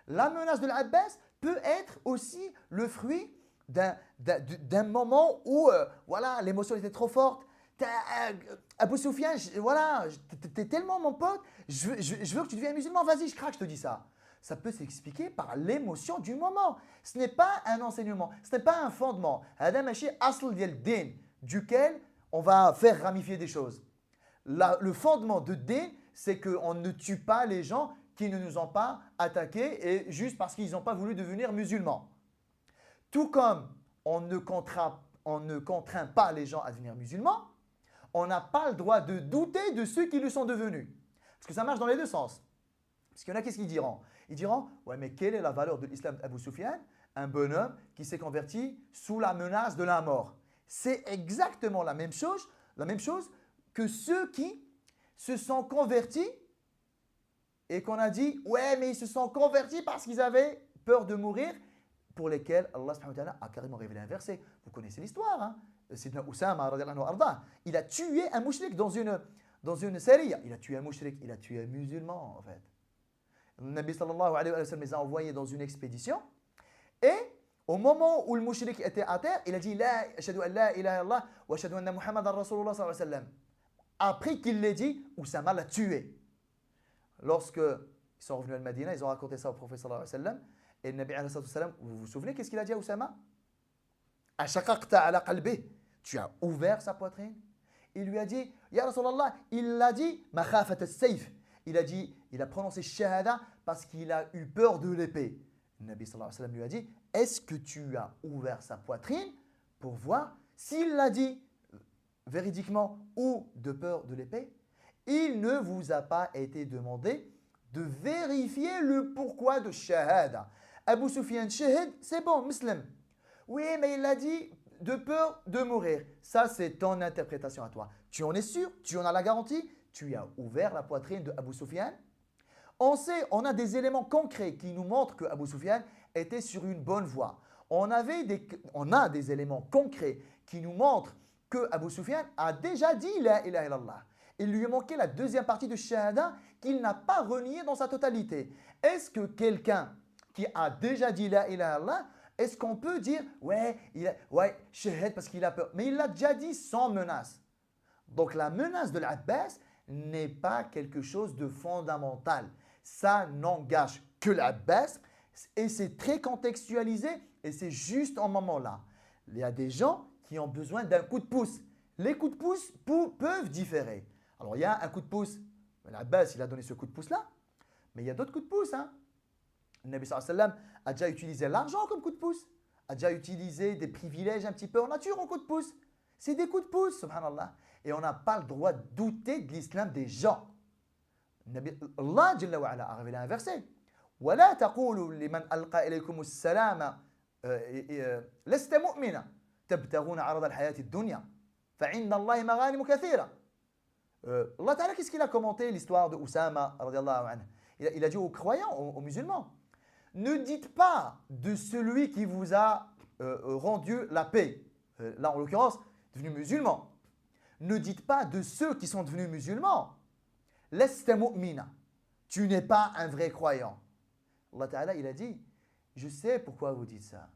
La menace de l'Abbas peut être aussi le fruit d'un moment où voilà, l'émotion était trop forte. Abou Soufiane, voilà, t'es tellement mon pote, je veux que tu deviennes musulman, vas-y, je craque, je te dis ça. Ça peut s'expliquer par l'émotion du moment. Ce n'est pas un enseignement, ce n'est pas un fondement. هذا ماشي أصل ديال الدين duquel on va faire ramifier des choses. Le fondement de din, c'est qu'on ne tue pas les gens qui ne nous ont pas attaqués et juste parce qu'ils n'ont pas voulu devenir musulmans. Tout comme on ne contraint pas les gens à devenir musulmans, on n'a pas le droit de douter de ceux qui le sont devenus. Parce que ça marche dans les deux sens. Parce qu'il y en a, qu'est-ce qu'ils diront? Ils diront, ouais, mais quelle est la valeur de l'islam d'Abou Soufiane? Un bonhomme qui s'est converti sous la menace de la mort. C'est exactement la même chose que ceux qui se sont convertis et qu'on a dit, ouais, mais ils se sont convertis parce qu'ils avaient peur de mourir, pour lesquels Allah subhanahu wa ta'ala a carrément révélé un verset. Vous connaissez l'histoire, hein? Sidna Oussama, il a tué un mouchrik dans une sariya. Il a tué un mouchrik, il a tué un musulman en fait. Le Nabi sallallahu alayhi wa sallam les a envoyés dans une expédition et au moment où le mouchrik était à terre, il a dit la ashhadu an la ilaha illallah wa ashhadu anna Muhammadan rasulullah sallallahu alayhi wa sallam. Après qu'il l'ait dit, Oussama l'a tué. Lorsque ils sont revenus à Medina, ils ont raconté ça au prophète sallallahu alayhi wa sallam. Et le Nabi alayhi wa sallam, vous vous souvenez qu'est-ce qu'il a dit à Oussama? Ashaqaqta ala qalbih. Tu as ouvert sa poitrine. Il lui a dit, Ya Rasulallah, il l'a dit, makhafat as-sayf. Il a prononcé shahada parce qu'il a eu peur de l'épée. Le Nabi sallallahu alayhi wa sallam lui a dit, est-ce que tu as ouvert sa poitrine pour voir s'il l'a dit véridiquement ou de peur de l'épée? Il ne vous a pas été demandé de vérifier le pourquoi de shahada. Abou Soufiane shahid, c'est bon, muslim. Oui, mais il a dit de peur de mourir. Ça, c'est ton interprétation à toi. Tu en es sûr? Tu en as la garantie? Tu as ouvert la poitrine de Abou Soufiane? On a des éléments concrets qui nous montrent que Abou Soufiane était sur une bonne voie. On a des éléments concrets qui nous montrent que Abou Soufiane a déjà dit la ilaha illallah. Il lui manquait la deuxième partie de shahada qu'il n'a pas renié dans sa totalité. Est-ce que quelqu'un qui a déjà dit la ilaha illallah, est-ce qu'on peut dire ouais, shahid parce qu'il a peur? Mais il l'a déjà dit sans menace. Donc la menace de l'Abbas n'est pas quelque chose de fondamental. Ça n'engage que l'Abbas et c'est très contextualisé et c'est juste en moment-là. Il y a des gens qui ont besoin d'un coup de pouce. Les coups de pouce peuvent différer. Alors il y a un coup de pouce, l'Abbas il a donné ce coup de pouce-là, mais il y a d'autres coups de pouce. Le Nabi sallallahu alayhi wa sallam a déjà utilisé l'argent comme coup de pouce, a déjà utilisé des privilèges un petit peu en nature en coup de pouce. C'est des coups de pouce, subhanallah. Et on n'a pas le droit de douter de l'islam des gens. Allah Jalla wa Ala a révélé un verset. وَلَا تَقُولُوا لِمَنْ أَلْقَى إِلَيْكُمُ السَّلَامَ لَسْتَ مُؤْمِنًا تَبْتَغُونَ عَرَضَ الْحَيَاةِ الدُّنْيا فَعِنْدَ اللَّهِ مَغَانِمُ كَثِيرًا. Allah Ta'ala, qu'est-ce qu'il a commenté l'histoire de Oussama radiallahu anhu? Il a dit aux croyants, aux musulmans, ne dites pas de celui qui vous a rendu la paix, là en l'occurrence, devenu musulman. Ne dites pas de ceux qui sont devenus musulmans, lasta mu'mina, tu n'es pas un vrai croyant. Allah Ta'ala, il a dit, je sais pourquoi vous dites ça.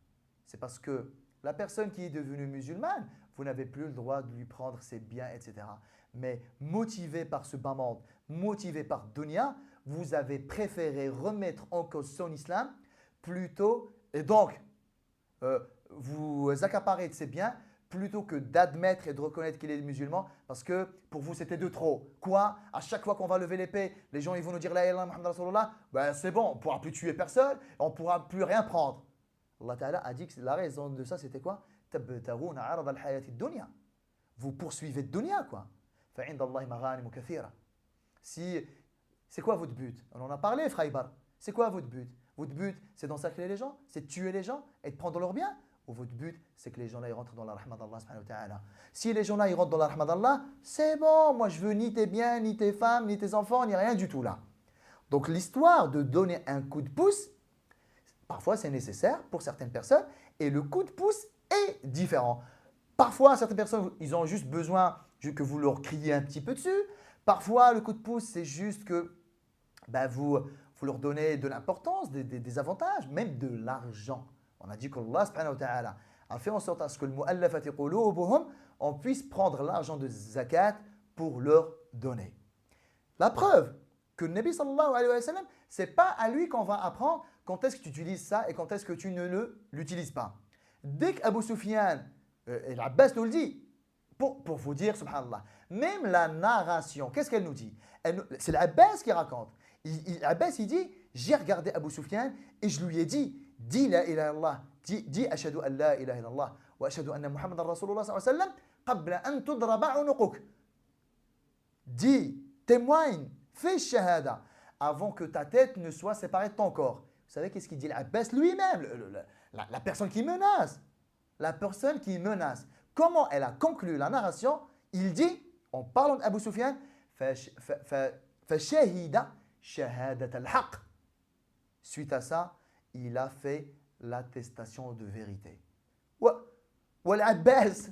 C'est parce que la personne qui est devenue musulmane, vous n'avez plus le droit de lui prendre ses biens, etc. Mais motivé par ce bas monde, motivé par dunya, vous avez préféré remettre en cause son islam plutôt, et donc vous accaparez de ses biens plutôt que d'admettre et de reconnaître qu'il est musulman parce que pour vous c'était de trop. Quoi? À chaque fois qu'on va lever l'épée, les gens ils vont nous dire la ilaha illallah Muhammad Rasulullah, ben c'est bon, on ne pourra plus tuer personne, on ne pourra plus rien prendre. Allah Ta'ala a dit que la raison de ça c'était quoi? Tabtaghouna 'arada al-hayati ad-dunya. Vous poursuivez de dunya quoi. فعند الله مغانم كثيرة. Si, c'est quoi votre but? On en a parlé, Fraybar. C'est quoi votre but? Votre but, c'est d'encercler les gens? C'est de tuer les gens et de prendre leurs biens? Ou votre but, c'est que les gens-là, ils rentrent dans la rahma d'Allah subhanahu wa ta'ala? Si les gens-là, ils rentrent dans la rahma d'Allah, c'est bon. Moi, je veux ni tes biens, ni tes femmes, ni tes enfants, ni rien du tout là. Donc, l'histoire de donner un coup de pouce, parfois, c'est nécessaire pour certaines personnes et le coup de pouce est différent. Parfois, certaines personnes, ils ont juste besoin que vous leur criez un petit peu dessus. Parfois, le coup de pouce, c'est juste que vous leur donnez de l'importance, des avantages, même de l'argent. On a dit qu'Allah subhanahu wa ta'ala a fait en sorte à ce que le mu'allafati qulubuhum, on puisse prendre l'argent de zakat pour leur donner. La preuve que le Nabi sallallahu alayhi wa sallam, ce n'est pas à lui qu'on va apprendre quand est-ce que tu utilises ça et quand est-ce que tu ne l'utilises pas. Dès qu'Abu Sufyan, et l'Abbas nous le dit, pour vous dire, subhanallah, même la narration, qu'est-ce qu'elle nous dit? C'est l'Abbas qui raconte. L'Abbas, il dit, j'ai regardé Abu Sufyan et je lui ai dit, dis la ilaha illallah, dis ashhadu an la ilaha illallah wa ashhadu anna Muhammadan Rasulullah sallallahu alayhi wa sallam qabla an tudraba unuquk. Dis, témoigne, fais shahada avant que ta tête ne soit séparée de ton corps. Vous savez qu'est-ce qu'il dit l'Abbas lui-même, la personne qui menace. La personne qui menace. Comment elle a conclu la narration? Il dit, en parlant d'Abu Sufyan, فَشَهِدَ شَهَادَةَ الْحَقِّ. Suite à ça, il a fait l'attestation de vérité. L'Abbas,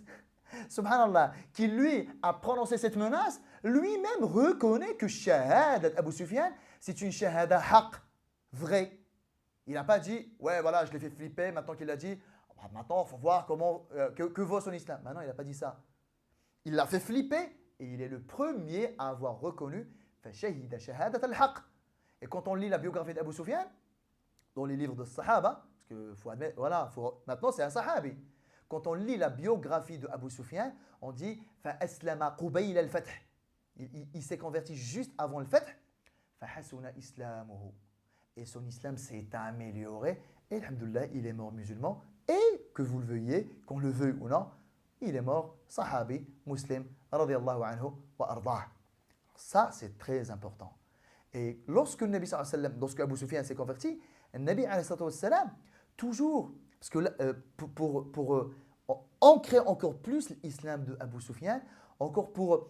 subhanallah, qui lui a prononcé cette menace, lui-même reconnaît que shahadat Abu Sufyan, c'est une shahada haqq, vraie. Il n'a pas dit, ouais voilà, je l'ai fait flipper, maintenant qu'il l'a dit, maintenant il faut voir comment, que vaut son islam. Maintenant, il n'a pas dit ça. Il l'a fait flipper et il est le premier à avoir reconnu فَشَهِدَ شَهَادَةَ الْحَقِّ. Et quand on lit la biographie d'Abu Sufyan, dans les livres de Sahaba, parce que faut admettre, voilà, maintenant c'est un Sahabi. Quand on lit la biographie de Abu Sufyan, on dit فَأَسْلَمَ قُبَيْلَ الْفَتْحِ. Il s'est converti juste avant le Fath. فَحَسُنَ إِسْلَامُهُ. Et son islam s'est amélioré. Et alhamdoulilah, il est mort musulman. Et que vous le veuillez, qu'on le veuille ou non, il est mort sahabi, muslim, radiyallahu anhu wa ardah. Ça, c'est très important. Et lorsque le Nabi sallallahu alayhi wa sallam, lorsque Abu Sufyan s'est converti, le Nabi alayhi wa sallam, toujours, parce que pour ancrer encore plus l'islam de Abu Sufyan, encore pour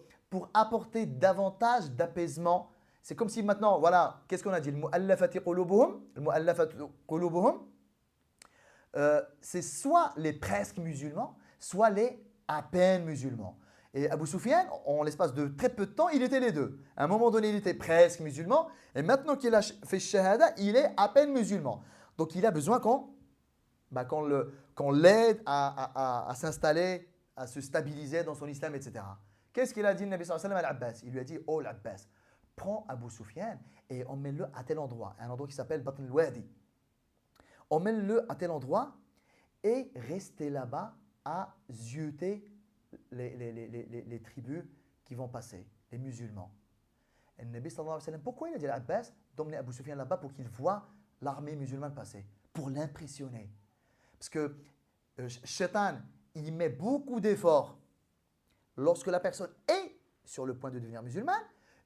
apporter davantage d'apaisement. C'est comme si maintenant, voilà, qu'est-ce qu'on a dit? Le mu'allafati qulubuhum, c'est soit les presque musulmans, soit les à peine musulmans. Et Abu Sufyan, en l'espace de très peu de temps, il était les deux. À un moment donné, il était presque musulman, et maintenant qu'il a fait shahada, il est à peine musulman. Donc il a besoin qu'on l'aide à s'installer, à se stabiliser dans son islam, etc. Qu'est-ce qu'il a dit le Nabi sallallahu alayhi wa sallam à l'Abbas? Il lui a dit, oh l'Abbas, prends Abu Sufyan et emmène-le à tel endroit, un endroit qui s'appelle Batn al-Wadi. Emmène-le à tel endroit et restez là-bas à zioter les tribus qui vont passer, les musulmans. Et le Nabi sallallahu alayhi wa sallam, pourquoi il a dit à l'Abbas d'emmener Abu Sufyan là-bas pour qu'il voit l'armée musulmane passer? Pour l'impressionner. Parce que Shaitan, il met beaucoup d'efforts lorsque la personne est sur le point de devenir musulmane,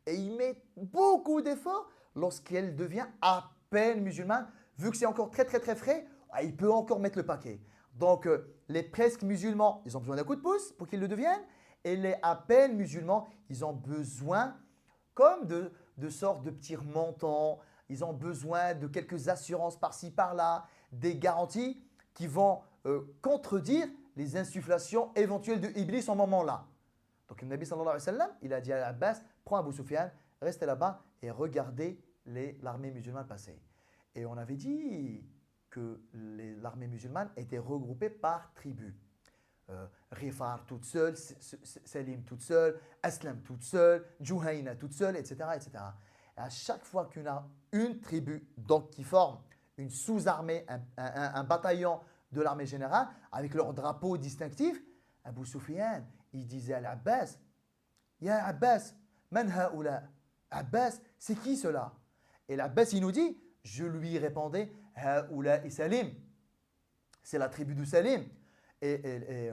et il met beaucoup d'efforts lorsqu'elle devient à peine musulmane. Vu que c'est encore très très très frais, il peut encore mettre le paquet. Donc les presque musulmans, ils ont besoin d'un coup de pouce pour qu'ils le deviennent. Et les à peine musulmans, ils ont besoin comme de sortes de petits remontants. Ils ont besoin de quelques assurances par-ci par-là, des garanties qui vont contredire les insufflations éventuelles de Iblis en moment-là. Donc le Nabi sallallahu alayhi wa sallam, il a dit à Abbas, prends Abu Sufyan, restez là-bas et regardez l'armée musulmane passer. Et on avait dit que l'armée musulmane était regroupée par tribus. Rifar toute seule, Salim toute seule, Aslam toute seule, Juhayna toute seule, etc. etc. Et à chaque fois qu'une une tribu donc, qui forme une sous-armée, un bataillon de l'armée générale, avec leur drapeau distinctif, Abu Sufyan, il disait à l'Abbas, Ya Abbas, man haoula? Abbas, c'est qui cela? Et l'Abbas, il nous dit, je lui répondais, haoula et Salim. C'est la tribu de Salim. Et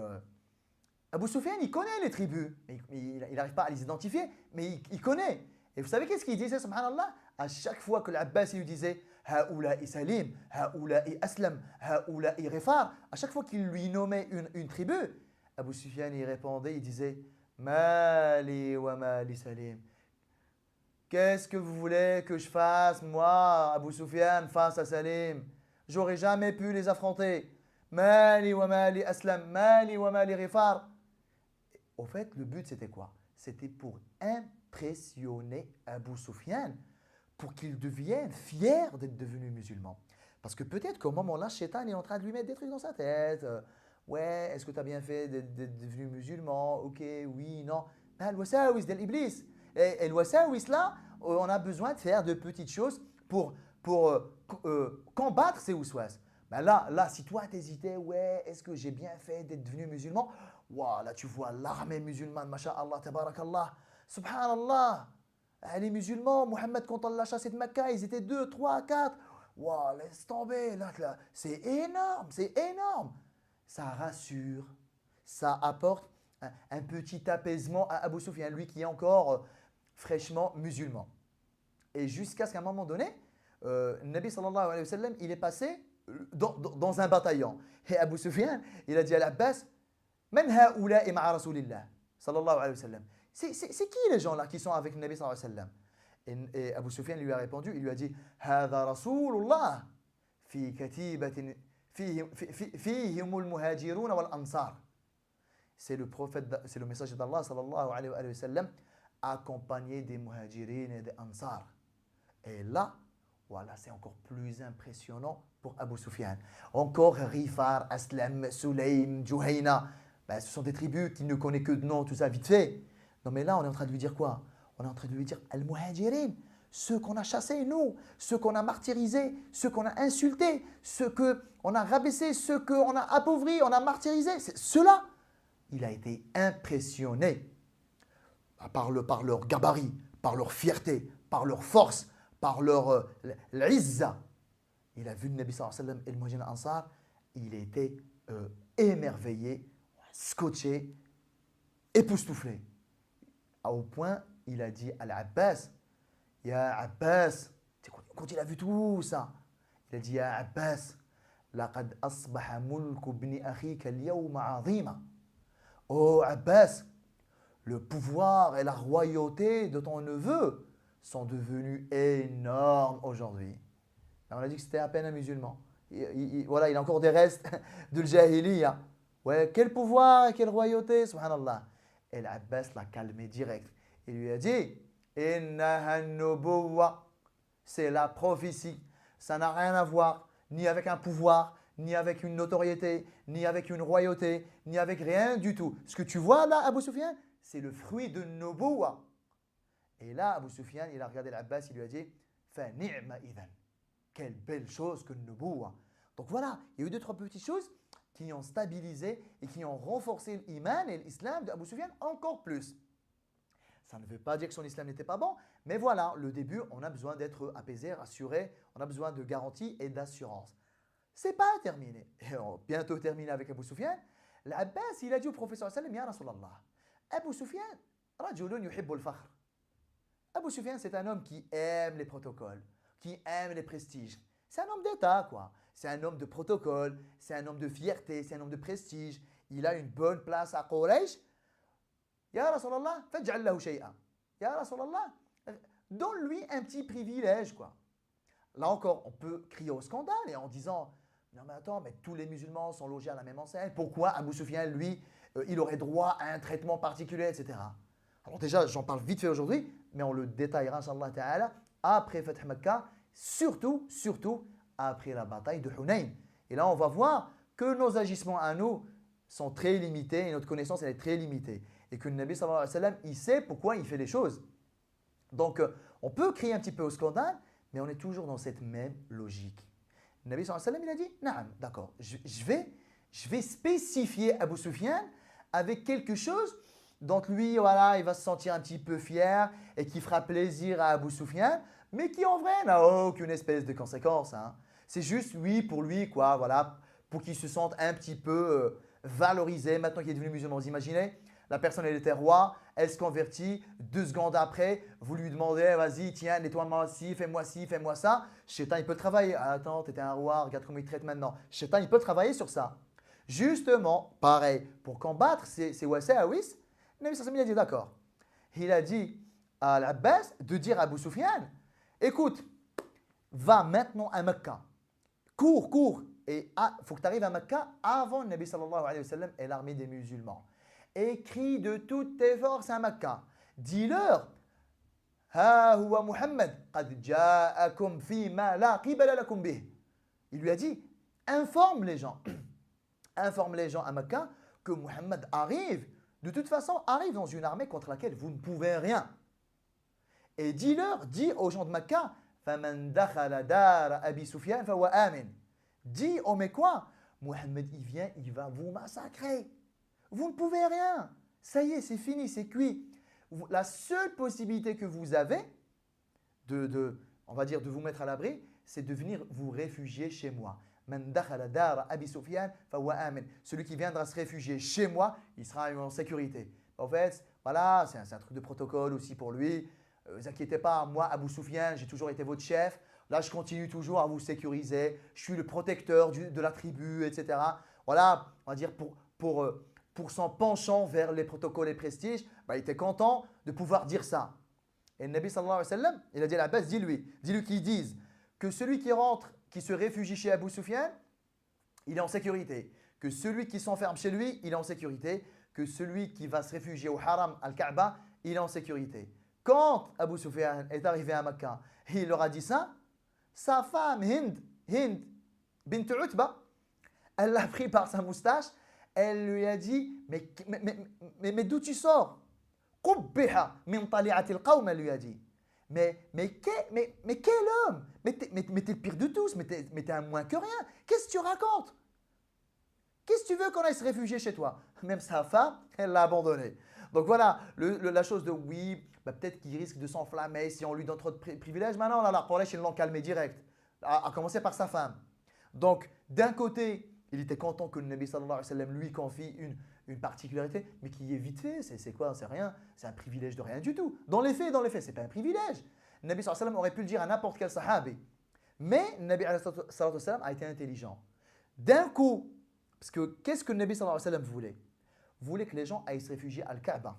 Abu Sufyan, il connaît les tribus. Il n'arrive pas à les identifier, mais il connaît. Et vous savez qu'est-ce qu'il disait, subhanallah? À chaque fois que l'Abbas lui disait Haoula'i Salim, Haoula'i Aslam, Haoula'i Rifar, à chaque fois qu'il lui nommait une tribu, Abu Sufyan y répondait, il disait Mali wa Mali Salim. Qu'est-ce que vous voulez que je fasse, moi, Abu Sufyan, face à Salim? J'aurais jamais pu les affronter. Mali wa Mali Aslam, Mali wa Mali Rifar. Au fait, le but, c'était quoi? C'était pour impressionner Abu Sufyan, pour qu'il devienne fier d'être devenu musulman. Parce que peut-être qu'au moment-là, Shaitan est en train de lui mettre des trucs dans sa tête. Ouais, est-ce que tu as bien fait d'être devenu musulman? Ok, oui, non. Ben, le-wasawis de l'Iblis. Et le-wasawis, là, on a besoin de faire de petites choses pour combattre ces waswas. Ben là, si toi t'hésitais, ouais, est-ce que j'ai bien fait d'être devenu musulman? Wow, là, tu vois l'armée musulmane, masha'Allah, tabarakallah, subhanallah. Les musulmans, Mohammed, quand on l'a chassé de Mecca, ils étaient 2, 3, 4. Wow, laisse tomber, là, c'est énorme, c'est énorme. Ça rassure, ça apporte un petit apaisement à Abu Sufyan, lui qui est encore fraîchement musulman. Et jusqu'à ce qu'à un moment donné, Nabi sallallahu alayhi wa sallam, il est passé dans un bataillon. Et Abu Sufyan, il a dit à l'Abbas, Man ha'ula'i ma'a Rasulillah sallallahu alayhi wa sallam. C'est qui les gens-là qui sont avec le Nabi sallallahu alayhi wa sallam? Et Abu Sufyan lui a répondu, il lui a dit, Hada Rasulullah fi katibatin fihimul muhajirun wal ansar. C'est le prophète, c'est le messager d'Allah sallallahu alayhi wa sallam, accompagné des muhajirin et des ansar. Et là, voilà, c'est encore plus impressionnant pour Abu Sufyan. Encore Rifar, Aslam, Sulaym, Juhayna. Ben, ce sont des tribus qui ne connaissent que de nom, tout ça vite fait. Non mais là, on est en train de lui dire quoi? On est en train de lui dire Al-Muhajirin, ceux qu'on a chassés, nous, ceux qu'on a martyrisés, ceux qu'on a insultés, ceux qu'on a rabaissés, ceux qu'on a appauvris, on a martyrisés. Ceux-là, il a été impressionné par leur gabarit, par leur fierté, par leur force, par leur l'izza. Il a vu le Nabi sallallahu alayhi wa sallam et le Muhajirin Ansar, il était émerveillé, scotché, époustouflé. Au point, il a dit à l'Abbas, Ya Abbas, quand il a vu tout ça, il a dit Ya Abbas, laqad asbaha mulku ibni akhika al-yawma 'azima. Oh Abbas, le pouvoir et la royauté de ton neveu sont devenus énormes aujourd'hui. On a dit que c'était à peine un musulman. Voilà, il a encore des restes de l'Jahiliya. Ouais, quel pouvoir et quelle royauté, subhanallah. Et l'Abbas l'a calmé direct. Il lui a dit, Innaha nubuwwa, c'est la prophétie. Ça n'a rien à voir ni avec un pouvoir, ni avec une notoriété, ni avec une royauté, ni avec rien du tout. Ce que tu vois là, Abu Sufyan, c'est le fruit de nubuwwa. Et là, Abu Sufyan, il a regardé l'Abbas, il lui a dit, Fa ni'ma idhan. Quelle belle chose que nubuwwa. Donc voilà, il y a eu deux, trois petites choses qui ont stabilisé et qui ont renforcé l'iman et l'islam d'Abu Sufyan encore plus. Ça ne veut pas dire que son islam n'était pas bon, mais voilà, le début, on a besoin d'être apaisé, rassuré, on a besoin de garantie et d'assurance. C'est pas terminé. Et on va bientôt terminer avec Abu Sufyan. L'Abbas, il a dit au professeur sallam, Ya Rasulallah, Abu Sufyan, rajulun yuhibbu al-fakhr. Abu Sufyan, c'est un homme qui aime les protocoles, qui aime les prestiges. C'est un homme d'État, quoi. C'est un homme de protocole, c'est un homme de fierté, c'est un homme de prestige. Il a une bonne place à Quraysh. Ya Rasulallah, faj'al lahu shay'a. Ya Rasulallah, donne-lui un petit privilège, quoi. Là encore, on peut crier au scandale et en disant non mais attends, mais tous les musulmans sont logés à la même enseigne. Pourquoi Abu Sufyan, lui, il aurait droit à un traitement particulier, etc. Alors déjà, j'en parle vite fait aujourd'hui, mais on le détaillera, inshallah ta'ala, après Fath Makkah, surtout après la bataille de Hunayn. Et là, on va voir que nos agissements à nous sont très limités et notre connaissance, elle est très limitée. Et que le Nabi sallallahu alayhi wa sallam, il sait pourquoi il fait les choses. Donc, on peut crier un petit peu au scandale, mais on est toujours dans cette même logique. Le Nabi sallallahu alayhi wa sallam, il a dit, Naam, d'accord, je vais spécifier Abu Sufyan avec quelque chose dont lui, voilà, il va se sentir un petit peu fier et qui fera plaisir à Abu Sufyan, mais qui en vrai n'a aucune espèce de conséquence. Hein. C'est juste, oui, pour lui, quoi, voilà, pour qu'il se sente un petit peu valorisé maintenant qu'il est devenu musulman. Vous imaginez, La personne, elle était roi, elle se convertit. 2 secondes après, vous lui demandez, vas-y, tiens, nettoie-moi ci, fais-moi ça. Shaitan, il peut travailler. Attends, tu étais un roi, regarde comment il traite maintenant. Shaitan, il peut travailler sur ça. Justement, pareil, pour combattre ces Wassa Awis, Nabi Sallallahu a dit d'accord. Il a dit à l'Abbas de dire à Abu Sufyan, écoute, va maintenant à Mecca. Cours. Et il faut que tu arrives à Mecca avant le Nabi sallallahu alayhi wa sallam et l'armée des musulmans. Et crie de toutes tes forces à Mecca. Dis-leur, Ha huwa Muhammad, qad ja'akum fi ma la qibala lakum bih. Il lui a dit, informe les gens à Mecca que Muhammad arrive, de toute façon, arrive dans une armée contre laquelle vous ne pouvez rien. Et dis aux gens de Mecca, فَمَنْ دَخَلَ دَارَ أَبِي سُفْيَانَ فَهُوَ آمِنٌ. Dis, oh mais quoi? Mohammed, il vient, il va vous massacrer. Vous ne pouvez rien. Ça y est, c'est fini, c'est cuit. La seule possibilité que vous avez on va dire, de vous mettre à l'abri, c'est de venir vous réfugier chez moi. Man dakhala dara Abi Sufyan fahuwa amin. Celui qui viendra se réfugier chez moi, il sera en sécurité. En fait, voilà, c'est un truc de protocole aussi pour lui. Ne vous inquiétez pas, moi, Abu Sufyan, j'ai toujours été votre chef. Là, je continue toujours à vous sécuriser. Je suis le protecteur de la tribu, etc. Voilà, on va dire pour son penchant vers les protocoles et prestiges, il était content de pouvoir dire ça. Et le Nabi sallallahu alayhi wa sallam, il a dit à l'Abbas, dis-lui qu'ils disent que celui qui rentre, qui se réfugie chez Abu Sufyan, il est en sécurité. Que celui qui s'enferme chez lui, il est en sécurité. Que celui qui va se réfugier au haram al-Kaaba, il est en sécurité. Quand Abu Sufyan est arrivé à Mecca, il leur a dit ça, sa femme Hind bint Utba, elle l'a pris par sa moustache, elle lui a dit, mais d'où tu sors? Qubbiha min tali'ati al-qawm, elle lui a dit. Mais quel homme? Mais t'es le pire de tous, mais t'es un moins que rien. Qu'est-ce que tu racontes? Qu'est-ce que tu veux qu'on aille se réfugier chez toi? Même sa femme, elle l'a abandonné. Donc voilà, la chose de oui, peut-être qu'il risque de s'enflammer si on lui donne trop de privilèges. Maintenant, là, pour ils l'ont calmé direct, à commencer par sa femme. Donc, d'un côté, il était content que le Nabi sallallahu alayhi wa sallam lui confie une particularité, mais qui est vite fait. C'est quoi? C'est rien. C'est un privilège de rien du tout. Dans les faits, ce n'est pas un privilège. Le Nabi sallallahu alayhi wa sallam aurait pu le dire à n'importe quel sahabi. Mais le Nabi sallallahu alayhi wa sallam a été intelligent. D'un coup, parce que qu'est-ce que le Nabi sallallahu alayhi wa sallam voulait? Voulait que les gens aillent se réfugier à Al-Kaaba.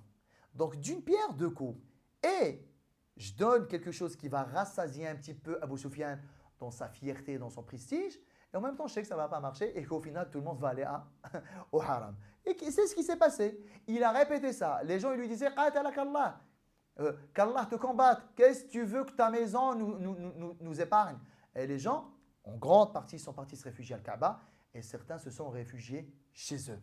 Donc, d'une pierre deux coups. Et je donne quelque chose qui va rassasier un petit peu Abu Sufyan dans sa fierté, dans son prestige. Et en même temps, je sais que ça ne va pas marcher et qu'au final, tout le monde va aller au haram. Et c'est ce qui s'est passé. Il a répété ça. Les gens ils lui disaient Qatalak Allah, qu'Allah te combatte. Qu'est-ce que tu veux que ta maison nous épargne? Et les gens, en grande partie, sont partis se réfugier à Al-Kaaba et certains se sont réfugiés chez eux.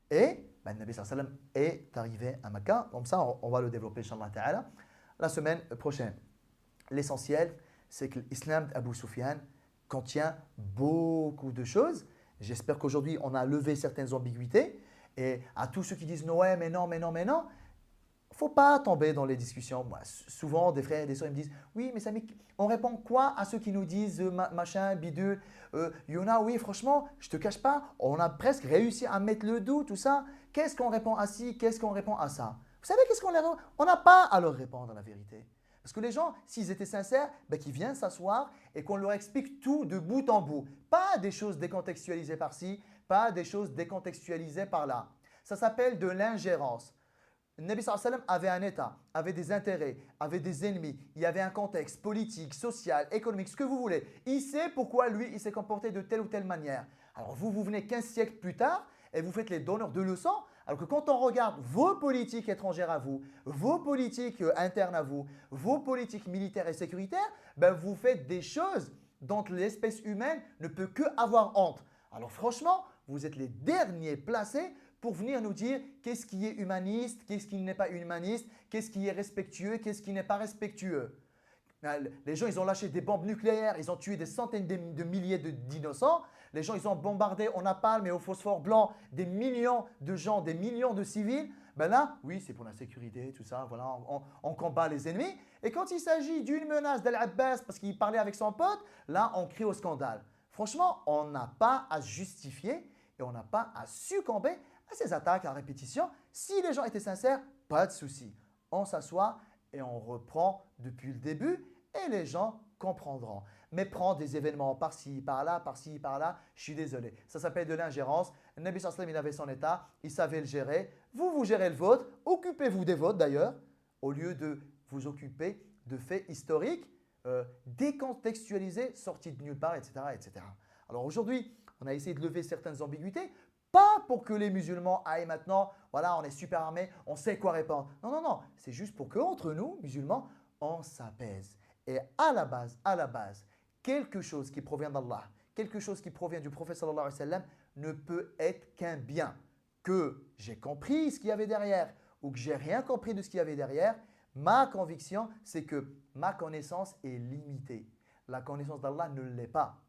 Et le Nabi sallallahu alayhi wa sallam est arrivé à Mecca. Comme ça, on va le développer, Inch'Allah ta'ala, la semaine prochaine. L'essentiel, c'est que l'islam d'Abu Sufyan contient beaucoup de choses. J'espère qu'aujourd'hui, on a levé certaines ambiguïtés. Et à tous ceux qui disent non, ouais, mais non, il ne faut pas tomber dans les discussions. Moi, souvent, des frères et des sœurs me disent oui, mais on répond quoi à ceux qui nous disent machin, bidule Yona, oui, franchement, je ne te cache pas, on a presque réussi à mettre le doute, tout ça. Qu'est-ce qu'on répond à ci? Qu'est-ce qu'on répond à ça? Vous savez, qu'est-ce qu'on leur répond? On n'a pas à leur répondre la vérité. Parce que les gens, s'ils étaient sincères, qu'ils viennent s'asseoir et qu'on leur explique tout de bout en bout. Pas des choses décontextualisées par-ci, pas des choses décontextualisées par-là. Ça s'appelle de l'ingérence. Le Nabi sallallahu alayhi wa sallam avait un État, avait des intérêts, avait des ennemis. Il y avait un contexte politique, social, économique, ce que vous voulez. Il sait pourquoi lui, il s'est comporté de telle ou telle manière. Alors vous venez 15 siècles plus tard et vous faites les donneurs de leçons. Alors que quand on regarde vos politiques étrangères à vous, vos politiques internes à vous, vos politiques militaires et sécuritaires, vous faites des choses dont l'espèce humaine ne peut que avoir honte. Alors franchement, vous êtes les derniers placés pour venir nous dire qu'est-ce qui est humaniste, qu'est-ce qui n'est pas humaniste, qu'est-ce qui est respectueux, qu'est-ce qui n'est pas respectueux. Les gens, ils ont lâché des bombes nucléaires, ils ont tué des centaines de milliers d'innocents. Les gens, ils ont bombardé au napalm et au phosphore blanc des millions de gens, des millions de civils. Là, oui, c'est pour la sécurité, tout ça, voilà, on combat les ennemis. Et quand il s'agit d'une menace d'Al-Abbas parce qu'il parlait avec son pote, là, on crie au scandale. Franchement, on n'a pas à se justifier et on n'a pas à succomber à ces attaques à répétition. Si les gens étaient sincères, pas de souci. On s'assoit et on reprend depuis le début et les gens comprendront. Mais prendre des événements par-ci, par-là, je suis désolé. Ça s'appelle de l'ingérence. Le Nabi sallallahu alayhi wa sallam, il avait son état, il savait le gérer. Vous gérez le vôtre. Occupez-vous des vôtres d'ailleurs, au lieu de vous occuper de faits historiques, décontextualisés, sortis de nulle part, etc., etc. Alors aujourd'hui, on a essayé de lever certaines ambiguïtés, pas pour que les musulmans aillent maintenant, voilà, on est super armés, on sait quoi répondre. Non, non, non, c'est juste pour qu'entre nous, musulmans, on s'apaise. Et à la base, quelque chose qui provient d'Allah, quelque chose qui provient du prophète sallallahu alayhi wa sallam ne peut être qu'un bien. Que j'ai compris ce qu'il y avait derrière ou que j'ai rien compris de ce qu'il y avait derrière, ma conviction, c'est que ma connaissance est limitée. La connaissance d'Allah ne l'est pas.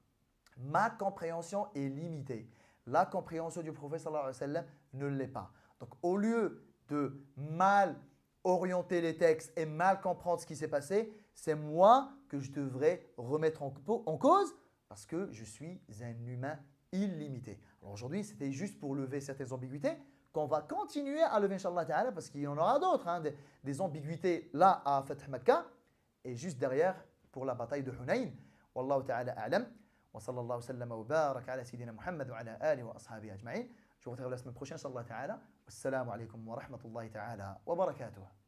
Ma compréhension est limitée. La compréhension du prophète sallallahu alayhi wa sallam ne l'est pas. Donc au lieu de mal orienter les textes et mal comprendre ce qui s'est passé, c'est moi que je devrais remettre en cause parce que je suis un humain illimité. Alors aujourd'hui, c'était juste pour lever certaines ambiguïtés qu'on va continuer à lever, Inch'Allah Ta'ala, parce qu'il y en aura d'autres, hein, des ambiguïtés là à Fath Makkah et juste derrière pour la bataille de Hunayn. Wallahu Ta'ala a'lam. Wa sallallahu sallam wa barak ala sayyidina Muhammad wa ala alihi wa ashabihi ajma'in. Je vous retrouve la semaine prochaine, Inch'Allah Ta'ala. Wassalamu alaikum wa rahmatullahi ta'ala wa barakatuh.